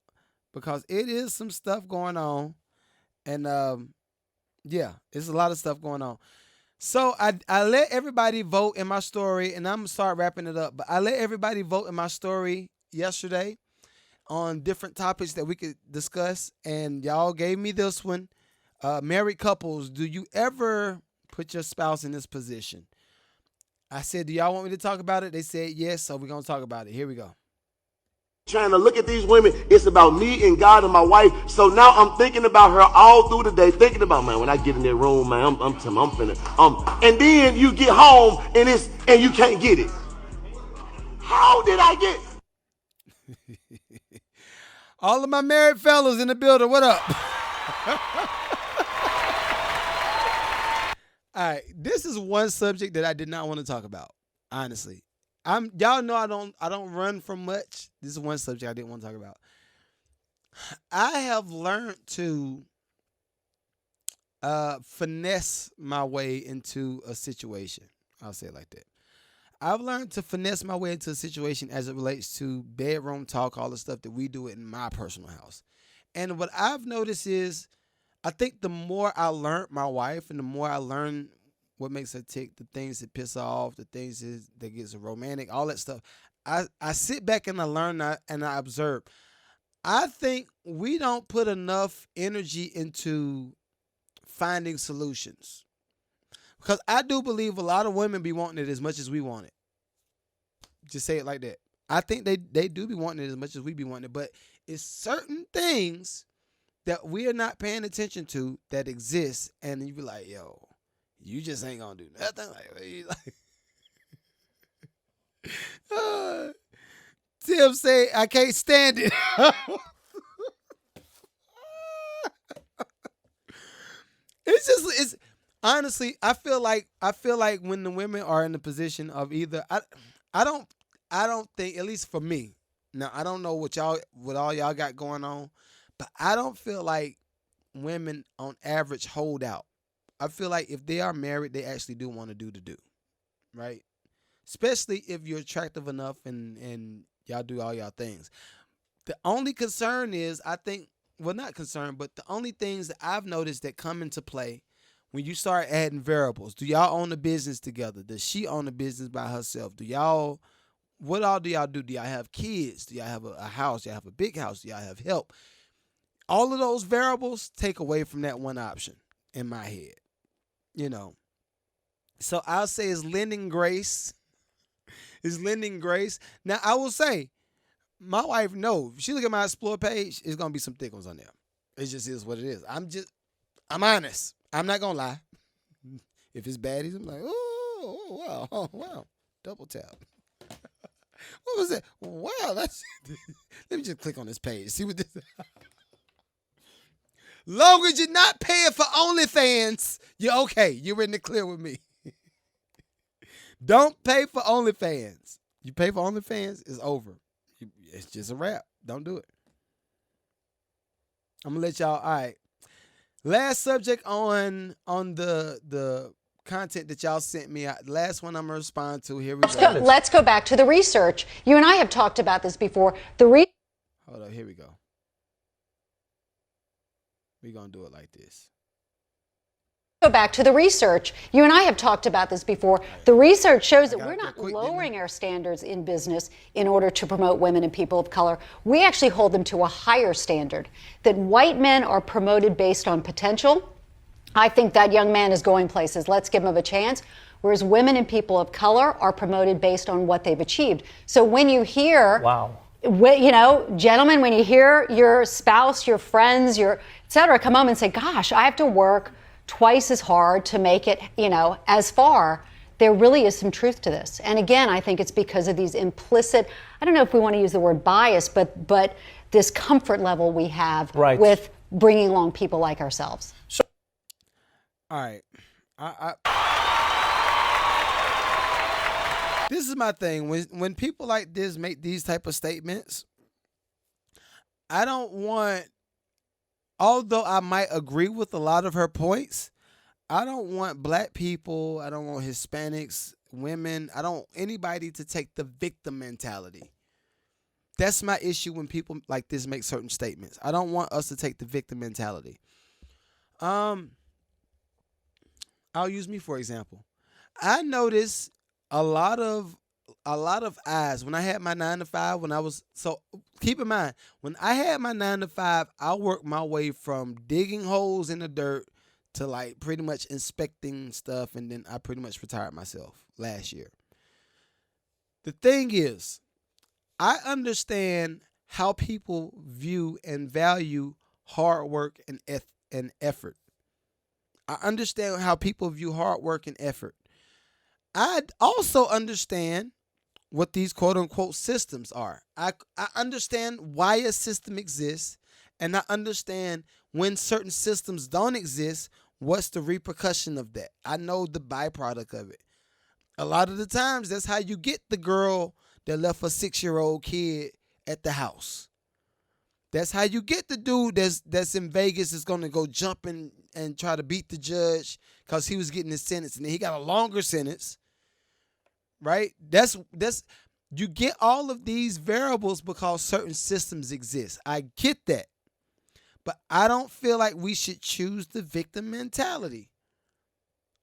Because it is some stuff going on. And yeah, it's a lot of stuff going on. So I let everybody vote in my story, and I'm gonna start wrapping it up. But I let everybody vote in my story yesterday on different topics that we could discuss. And y'all gave me this one. Married couples, do you ever put your spouse in this position? I said, do y'all want me to talk about it? They said yes, so we're going to talk about it. Here we go. Trying to look at these women, it's about me and God and my wife. So now I'm thinking about her all through the day, thinking about, man, when I get in that room, man, I'm finna, and then you get home and you can't get it. How did I get? All of my married fellas in the building, what up? All right, this is one subject that I did not want to talk about. Honestly, y'all know I don't run from much. This is one subject I didn't want to talk about. I have learned to finesse my way into a situation. I'll say it like that. I've learned to finesse my way into a situation as it relates to bedroom talk, all the stuff that we do in my personal house. And what I've noticed is, I think the more I learn my wife and the more I learn what makes her tick, the things that piss her off, the things that gets her romantic, all that stuff, I sit back and I learn and I observe. I think we don't put enough energy into finding solutions. Because I do believe a lot of women be wanting it as much as we want it. Just say it like that. I think they do be wanting it as much as we be wanting it. But it's certain things that we are not paying attention to that exist. And you be like, yo, you just ain't going to do nothing. Tim say, I can't stand it. It's honestly, I feel like when the women are in the position of either, I don't think, at least for me, now I don't know what all y'all got going on, but I don't feel like women on average hold out. I feel like if they are married, they actually do want to do, right? Especially if you're attractive enough and y'all do all y'all things. The only concern is, I think, well, not concern, but the only things that I've noticed that come into play when you start adding variables. Do y'all own a business together? Does she own a business by herself? What all do y'all do? Do y'all have kids? Do y'all have a house? Do y'all have a big house? Do y'all have help? All of those variables take away from that one option in my head, So I'll say it's lending grace. It's lending grace. Now, I will say, my wife knows. If she look at my Explore page, it's going to be some thick ones on there. It just is what it is. I'm honest. I'm not going to lie. If it's baddies, I'm like, wow, wow. Double tap. What was that? Wow, that's... Let me just click on this page. See what this... Long as you're not paying for OnlyFans, you're okay. You're in the clear with me. Don't pay for OnlyFans. You pay for OnlyFans, it's over. It's just a wrap. Don't do it. I'm gonna let y'all. All right. Last subject on the content that y'all sent me. Last one I'm gonna respond to. Here we go. Let's go back to the research. You and I have talked about this before. Hold up. Here we go. We're gonna do it like this. Go back to the research. You and I have talked about this before. The research shows that we're not lowering our standards in business in order to promote women and people of color. We actually hold them to a higher standard. That white men are promoted based on potential. I think that young man is going places. Let's give him a chance. Whereas women and people of color are promoted based on what they've achieved. So when you hear, gentlemen, when you hear your spouse, your friends, your et cetera, come home and say, gosh, I have to work twice as hard to make it, as far, there really is some truth to this. And again, I think it's because of these implicit, I don't know if we want to use the word bias, but this comfort level we have with bringing along people like ourselves. All right. This is my thing. When people like this make these type of statements, I don't want, although I might agree with a lot of her points, I don't want black people, I don't want Hispanics, women, I don't want anybody to take the victim mentality. That's my issue when people like this make certain statements. I don't want us to take the victim mentality. I'll use me for example. I noticed a lot of eyes when I had my 9-to-5. So keep in mind, when I had my 9-to-5, I worked my way from digging holes in the dirt to like pretty much inspecting stuff, and then I pretty much retired myself last year. The thing is, I understand how people view and value hard work and effort. I understand how people view hard work and effort. I also understand what these quote unquote systems are. I understand why a system exists, and I understand when certain systems don't exist, what's the repercussion of that. I know the byproduct of it. A lot of the times, that's how you get the girl that left a 6-year-old kid at the house. That's how you get the dude that's in Vegas is going to go jumping and try to beat the judge because he was getting his sentence, and then he got a longer sentence, right? That's you get all of these variables because certain systems exist. I get that. But I don't feel like we should choose the victim mentality.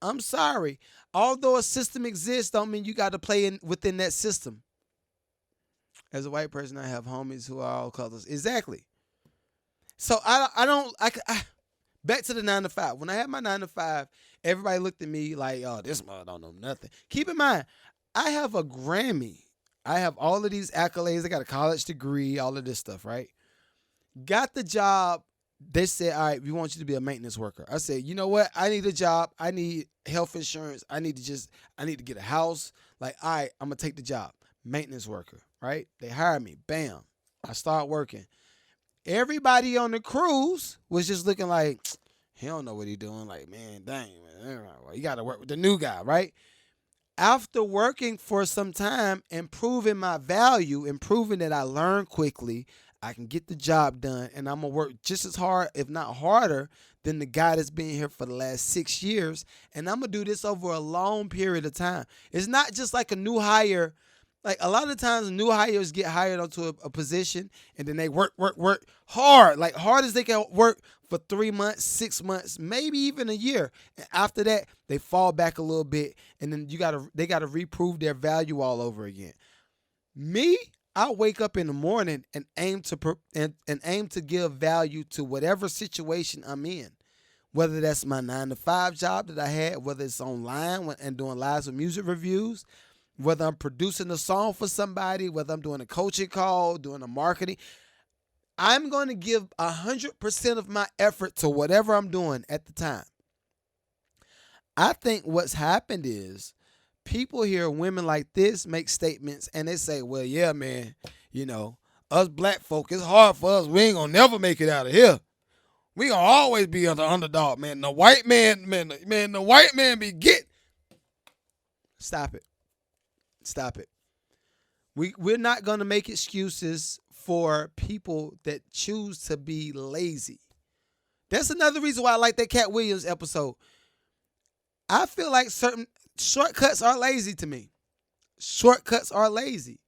I'm sorry. Although a system exists, don't mean you got to play within that system. As a white person, I have homies who are all colors. Exactly. So back to the 9 to 5. When I had my 9 to 5, everybody looked at me like, oh, this mother don't know nothing. Keep in mind, I have a Grammy. I have all of these accolades. I got a college degree, all of this stuff, right? Got the job. They said, all right, we want you to be a maintenance worker. I said, you know what? I need a job. I need health insurance. I need to get a house. Like, all right, I'm going to take the job. Maintenance worker, right? They hired me. Bam. I start working. Everybody on the cruise was just looking like, he don't know what he doing. Like, man, dang, man. You got to work with the new guy, right? After working for some time, improving my value, improving that I learn quickly, I can get the job done, and I'm going to work just as hard, if not harder, than the guy that's been here for the last 6 years. And I'm going to do this over a long period of time. It's not just like a new hire. Like, a lot of times, new hires get hired onto a position, and then they work hard, like hard as they can work for 3 months, 6 months, maybe even a year. And after that, they fall back a little bit, and then they gotta reprove their value all over again. Me, I wake up in the morning and aim to give value to whatever situation I'm in, whether that's my 9 to 5 job that I had, whether it's online and doing lives with music reviews, whether I'm producing a song for somebody, whether I'm doing a coaching call, doing a marketing. I'm going to give 100% of my effort to whatever I'm doing at the time. I think what's happened is people hear women like this make statements and they say, well, yeah, man, us black folk, it's hard for us. We ain't going to never make it out of here. We going to always be the underdog, man. The white man be get. Stop it. Stop it. We're not going to make excuses for people that choose to be lazy. That's another reason why I like that Katt Williams episode. I feel like certain shortcuts are lazy to me. Shortcuts are lazy.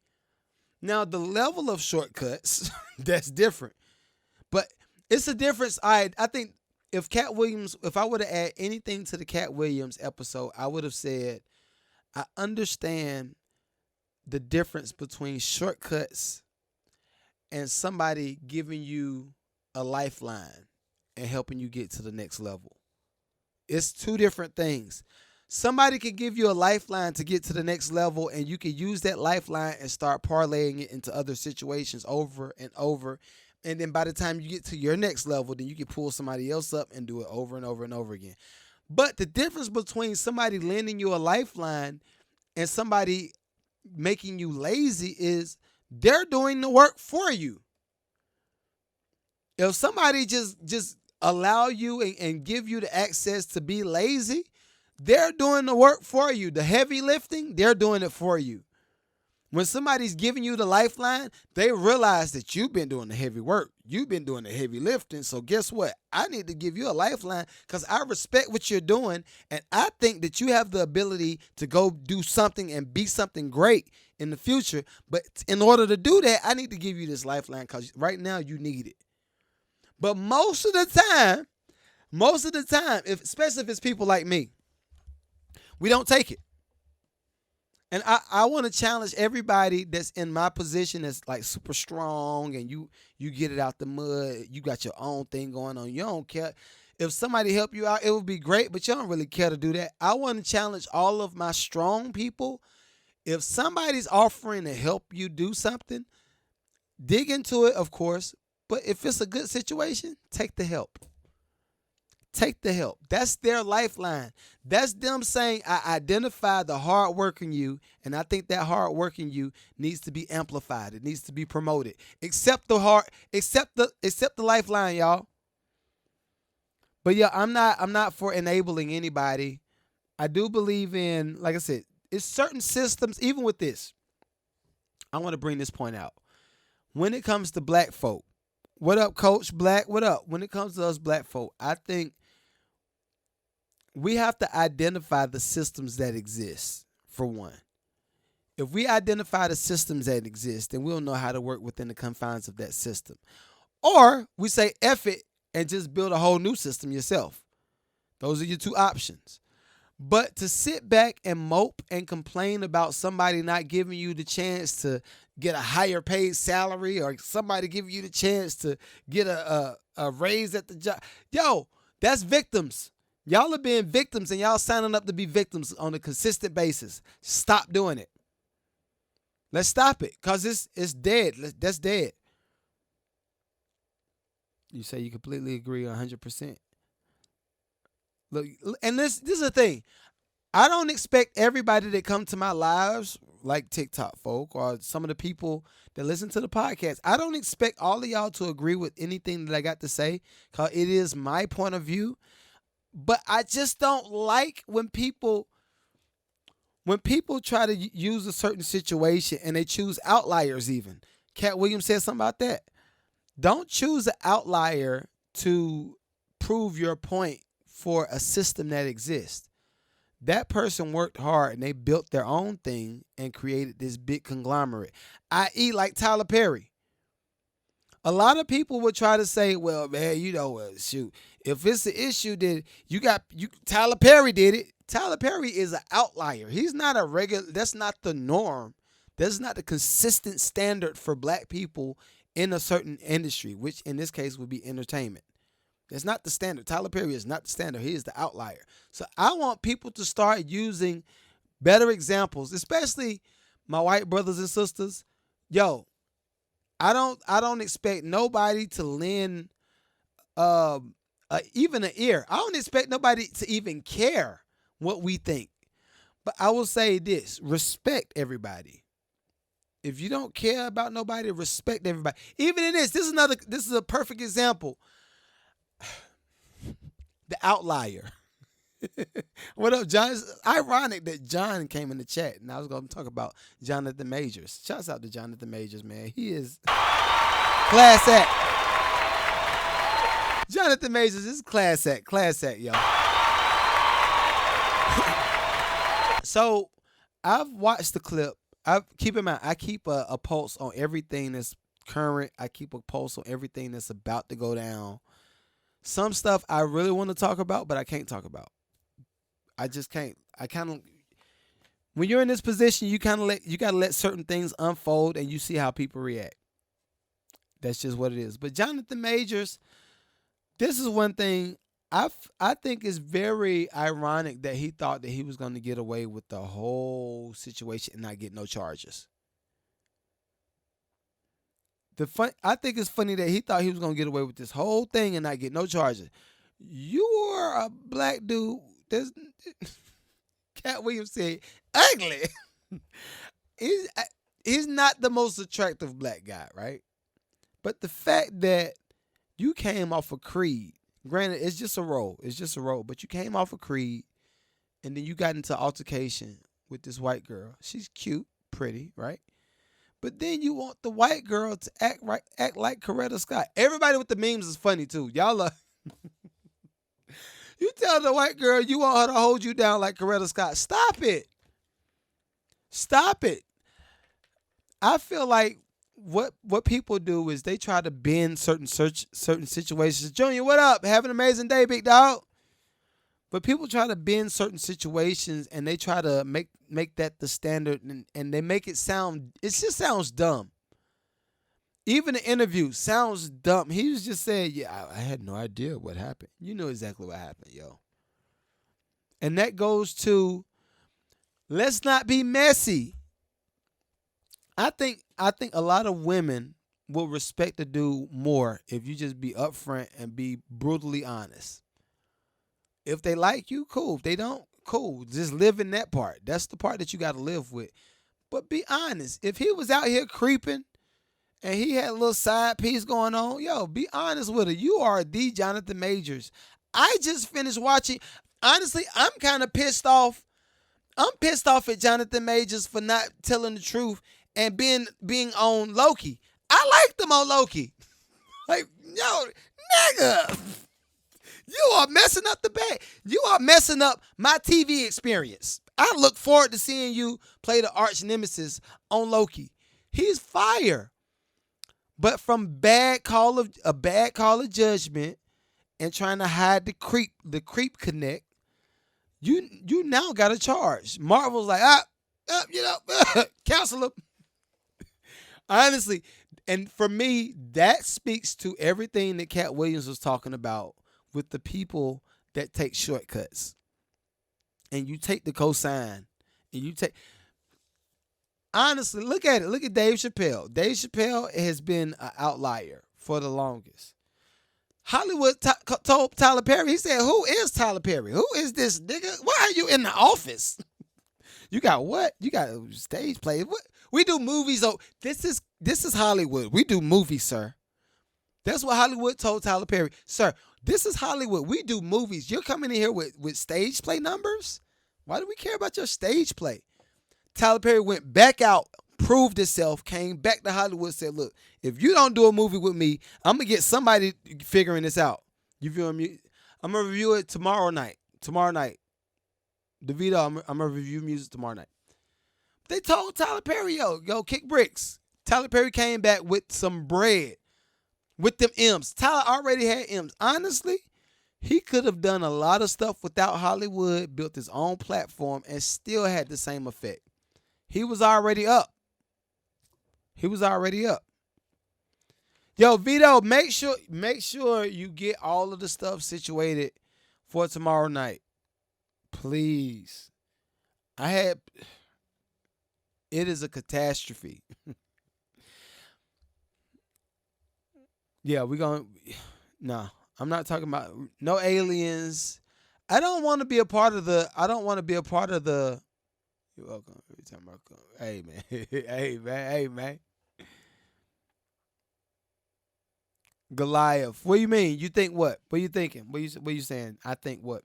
Now, the level of shortcuts, that's different. But it's a difference. I think if I would have added anything to the Katt Williams episode, I would have said, I understand the difference between shortcuts and somebody giving you a lifeline and helping you get to the next level. It's two different things. Somebody can give you a lifeline to get to the next level, and you can use that lifeline and start parlaying it into other situations over and over. And then by the time you get to your next level, then you can pull somebody else up and do it over and over and over again. But the difference between somebody lending you a lifeline and somebody making you lazy is they're doing the work for you. If somebody just allow you and give you the access to be lazy, they're doing the work for you. The heavy lifting, they're doing it for you. When somebody's giving you the lifeline, they realize that you've been doing the heavy work. You've been doing the heavy lifting. So guess what? I need to give you a lifeline because I respect what you're doing. And I think that you have the ability to go do something and be something great in the future. But in order to do that, I need to give you this lifeline because right now you need it. But most of the time, especially if it's people like me, we don't take it. And I want to challenge everybody that's in my position that's like super strong and you get it out the mud. You got your own thing going on. You don't care. If somebody help you out, it would be great, but you don't really care to do that. I want to challenge all of my strong people. If somebody's offering to help you do something, dig into it, of course. But if it's a good situation, take the help. take the help. That's their lifeline. That's them saying, I identify the hard work in you, and I think that hard work in you needs to be amplified. It needs to be promoted. Accept the lifeline, y'all. But yeah, I'm not for enabling anybody. I do believe in, like I said, it's certain systems, even with this. I want to bring this point out. When it comes to black folk, what up, Coach Black? What up? When it comes to us black folk, I think we have to identify the systems that exist, for one. If we identify the systems that exist, then we'll know how to work within the confines of that system. Or we say F it and just build a whole new system yourself. Those are your two options. But to sit back and mope and complain about somebody not giving you the chance to get a higher paid salary, or somebody giving you the chance to get a raise at the job, yo, that's victims. Y'all are being victims, and y'all signing up to be victims on a consistent basis. Stop doing it. Let's stop it, because it's dead. That's dead. You say you completely agree 100%. Look, and this is the thing. I don't expect everybody that come to my lives, like TikTok folk or some of the people that listen to the podcast, I don't expect all of y'all to agree with anything that I got to say, because it is my point of view. But I just don't like when people try to use a certain situation and they choose outliers even. Katt Williams said something about that. Don't choose an outlier to prove your point for a system that exists. That person worked hard and they built their own thing and created this big conglomerate, i.e. like Tyler Perry. A lot of people would try to say, well, man, shoot, if it's an issue that Tyler Perry did it. Tyler Perry is an outlier. He's not a regular, that's not the norm. That's not the consistent standard for black people in a certain industry, which in this case would be entertainment. That's not the standard. Tyler Perry is not the standard. He is the outlier. So I want people to start using better examples, especially my white brothers and sisters. Yo, I don't expect nobody to lend even an ear. I don't expect nobody to even care what we think. But I will say this: respect everybody. If you don't care about nobody, respect everybody. Even in this is a perfect example. The outlier. What up, John? It's ironic that John came in the chat, and I was going to talk about Jonathan Majors. Shouts out to Jonathan Majors, man. He is class act. Jonathan Majors is class act, y'all. So I've watched the clip. Keep in mind, I keep a pulse on everything that's current. I keep a pulse on everything that's about to go down. Some stuff I really want to talk about, but I can't talk about. I just can't. When you're in this position, you gotta let certain things unfold, and you see how people react. That's just what it is. But Jonathan Majors, this is one thing I think is very ironic that he thought that he was going to get away with the whole situation and not get no charges. I think it's funny that he thought he was going to get away with this whole thing and not get no charges. You are a black dude. Katt Williams said, ugly. He's not the most attractive black guy, right? But the fact that you came off of Creed, granted, it's just a role. But you came off of Creed, and then you got into altercation with this white girl. She's cute, pretty, right? But then you want the white girl to act like Coretta Scott. Everybody with the memes is funny too. Y'all are. You tell the white girl you want her to hold you down like Coretta Scott. Stop it. I feel like what people do is they try to bend certain situations. Junior, what up? Have an amazing day, big dog. But people try to bend certain situations and they try to make that the standard, and they make it just sounds dumb. Even the interview sounds dumb. He was just saying, yeah, I had no idea what happened. You know exactly what happened, yo. And that goes to, let's not be messy. I think a lot of women will respect the dude more if you just be upfront and be brutally honest. If they like you, cool. If they don't, cool. Just live in that part. That's the part that you got to live with. But be honest. If he was out here creeping and he had a little side piece going on, yo, be honest with her. You are the Jonathan Majors. I just finished watching. Honestly, I'm kind of pissed off. I'm pissed off at Jonathan Majors for not telling the truth and being on Loki. I liked him on Loki. Like, yo, nigga, you are messing up the bag. You are messing up my TV experience. I look forward to seeing you play the arch nemesis on Loki. He's fire. But from a bad call of judgment and trying to hide the creep connect, you now got a charge. Marvel's like, counselor. Honestly, and for me, that speaks to everything that Katt Williams was talking about with the people that take shortcuts. And you take the cosign. And you take... Honestly, look at it. Look at Dave Chappelle. Dave Chappelle has been an outlier for the longest. Hollywood told Tyler Perry, he said, who is Tyler Perry? Who is this nigga? Why are you in the office? You got what? You got a stage play. What? We do movies. Oh, this is Hollywood. We do movies, sir. That's what Hollywood told Tyler Perry. Sir, this is Hollywood. We do movies. You're coming in here with stage play numbers? Why do we care about your stage play? Tyler Perry went back out, proved himself, came back to Hollywood, said, look, if you don't do a movie with me, I'm going to get somebody figuring this out. You feel me? I'm going to review it tomorrow night. DeVito, I'm going to review music tomorrow night. They told Tyler Perry, yo, kick bricks. Tyler Perry came back with some bread, with them M's. Tyler already had M's. Honestly, he could have done a lot of stuff without Hollywood, built his own platform, and still had the same effect. He was already up. Yo, Vito, make sure you get all of the stuff situated for tomorrow night. Please. It is a catastrophe. Yeah, no, I'm not talking about no aliens. I don't want to be a part of the You're welcome. Every time I come. Hey man. Hey man. Goliath. What do you mean? You think what? What are you thinking? What you saying? I think what?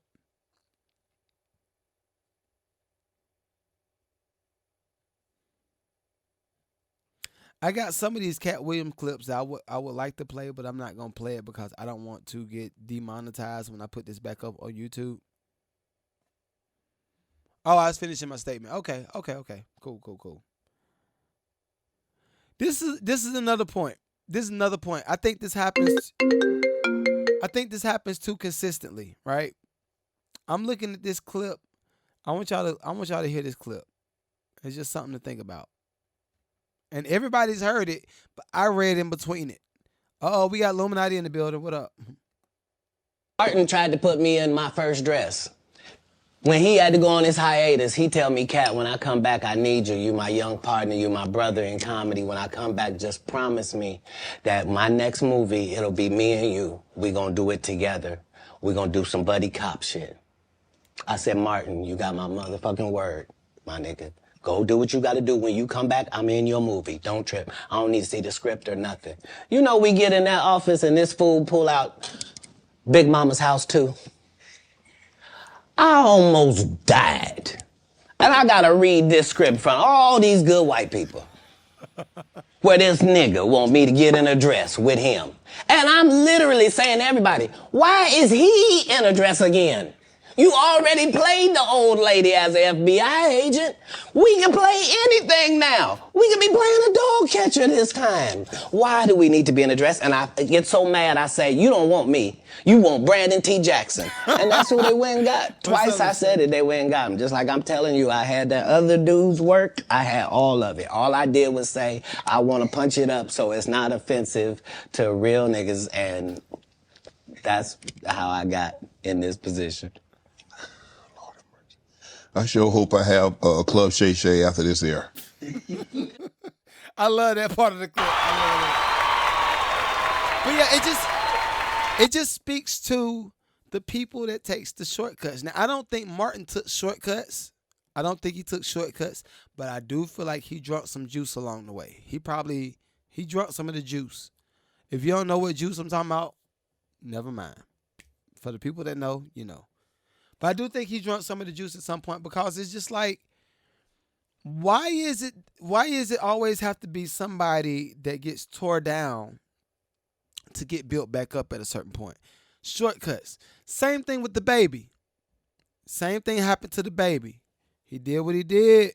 I got some of these Katt Williams clips I would like to play, but I'm not gonna play it because I don't want to get demonetized when I put this back up on YouTube. Oh, I was finishing my statement. Okay. Cool. This is another point. I think this happens too consistently, right? I'm looking at this clip. I want y'all to hear this clip. It's just something to think about. And everybody's heard it, but I read in between it. Uh-oh, we got Illuminati in the building. What up? Martin tried to put me in my first dress. When he had to go on his hiatus, he tell me, Katt, when I come back, I need you. You my young partner. You my brother in comedy. When I come back, just promise me that my next movie, it'll be me and you. We gonna do it together. We gonna do some buddy cop shit. I said, Martin, you got my motherfucking word, my nigga. Go do what you gotta do. When you come back, I'm in your movie. Don't trip. I don't need to see the script or nothing. You know, we get in that office and this fool pull out Big Mama's House 2. I almost died. And I gotta read this script from all these good white people. Where this nigga want me to get in a dress with him. And I'm literally saying to everybody, why is he in a dress again? You already played the old lady as an FBI agent. We can play anything now. We can be playing a dog catcher this time. Why do we need to be in a dress? And I get so mad, I say, you don't want me. You want Brandon T. Jackson. And that's who they went and got. Twice I said it, they went and got him. Just like I'm telling you, I had that other dude's work. I had all of it. All I did was say, I want to punch it up so it's not offensive to real niggas. And that's how I got in this position. I sure hope I have a Club Shay Shay after this air. I love that part of the clip. I love that. But yeah, it just speaks to the people that takes the shortcuts. Now, I don't think Martin took shortcuts. I don't think he took shortcuts, but I do feel like he drunk some juice along the way. He drunk some of the juice. If you don't know what juice I'm talking about, never mind. For the people that know, you know. But I do think he drunk some of the juice at some point, because it's just like, why is it always have to be somebody that gets tore down to get built back up at a certain point? Shortcuts. Same thing with the baby. Same thing happened to the baby. He did what he did.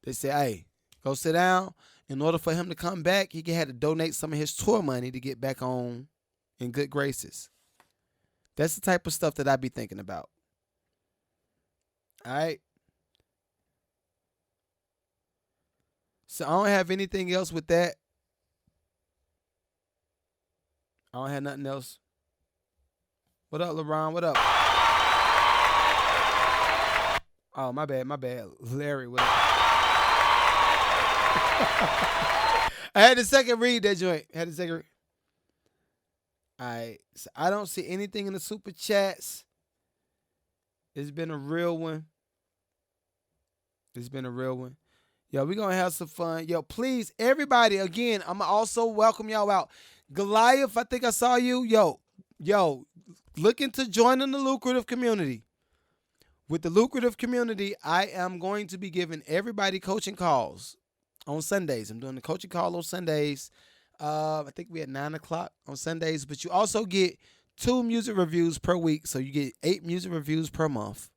They said, hey, go sit down. In order for him to come back, he had to donate some of his tour money to get back on in good graces. That's the type of stuff that I be thinking about. All right. So I don't have anything else with that. I don't have nothing else. What up, LeBron? What up? Oh, my bad. Larry, what up? I had to second read that joint. All right. So I don't see anything in the super chats. It's been a real one. Yo, we're going to have some fun. Yo, please, everybody, again, I'm also welcome y'all out. Goliath, I think I saw you. Yo, looking to joining the lucrative community. With the lucrative community, I am going to be giving everybody coaching calls on Sundays. I'm doing the coaching call on Sundays. I think we at 9 o'clock on Sundays. But you also get 2 music reviews per week. So you get 8 music reviews per month.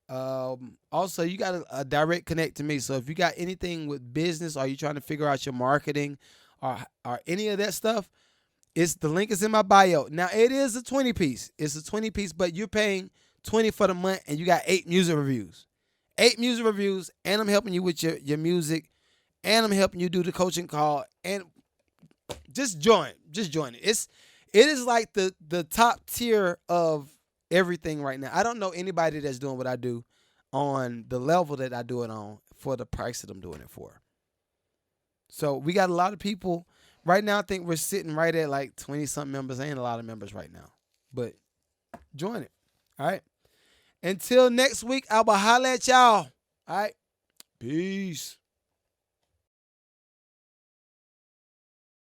Also, you got a direct connect to me. So if you got anything with business, or you trying to figure out your marketing or any of that stuff, the link is in my bio. Now, it is a 20-piece. It's a 20-piece, but you're paying $20 for the month, and you got 8 music reviews. 8 music reviews, and I'm helping you with your music, and I'm helping you do the coaching call. And just join it. It is like the top tier of everything right now. I don't know anybody that's doing what I do on the level that I do it on for the price that I'm doing it for. So we got a lot of people right now. I think we're sitting right at like 20-something members. Ain't a lot of members right now, but join it. All right. Until next week, I will holler at y'all. All right. Peace.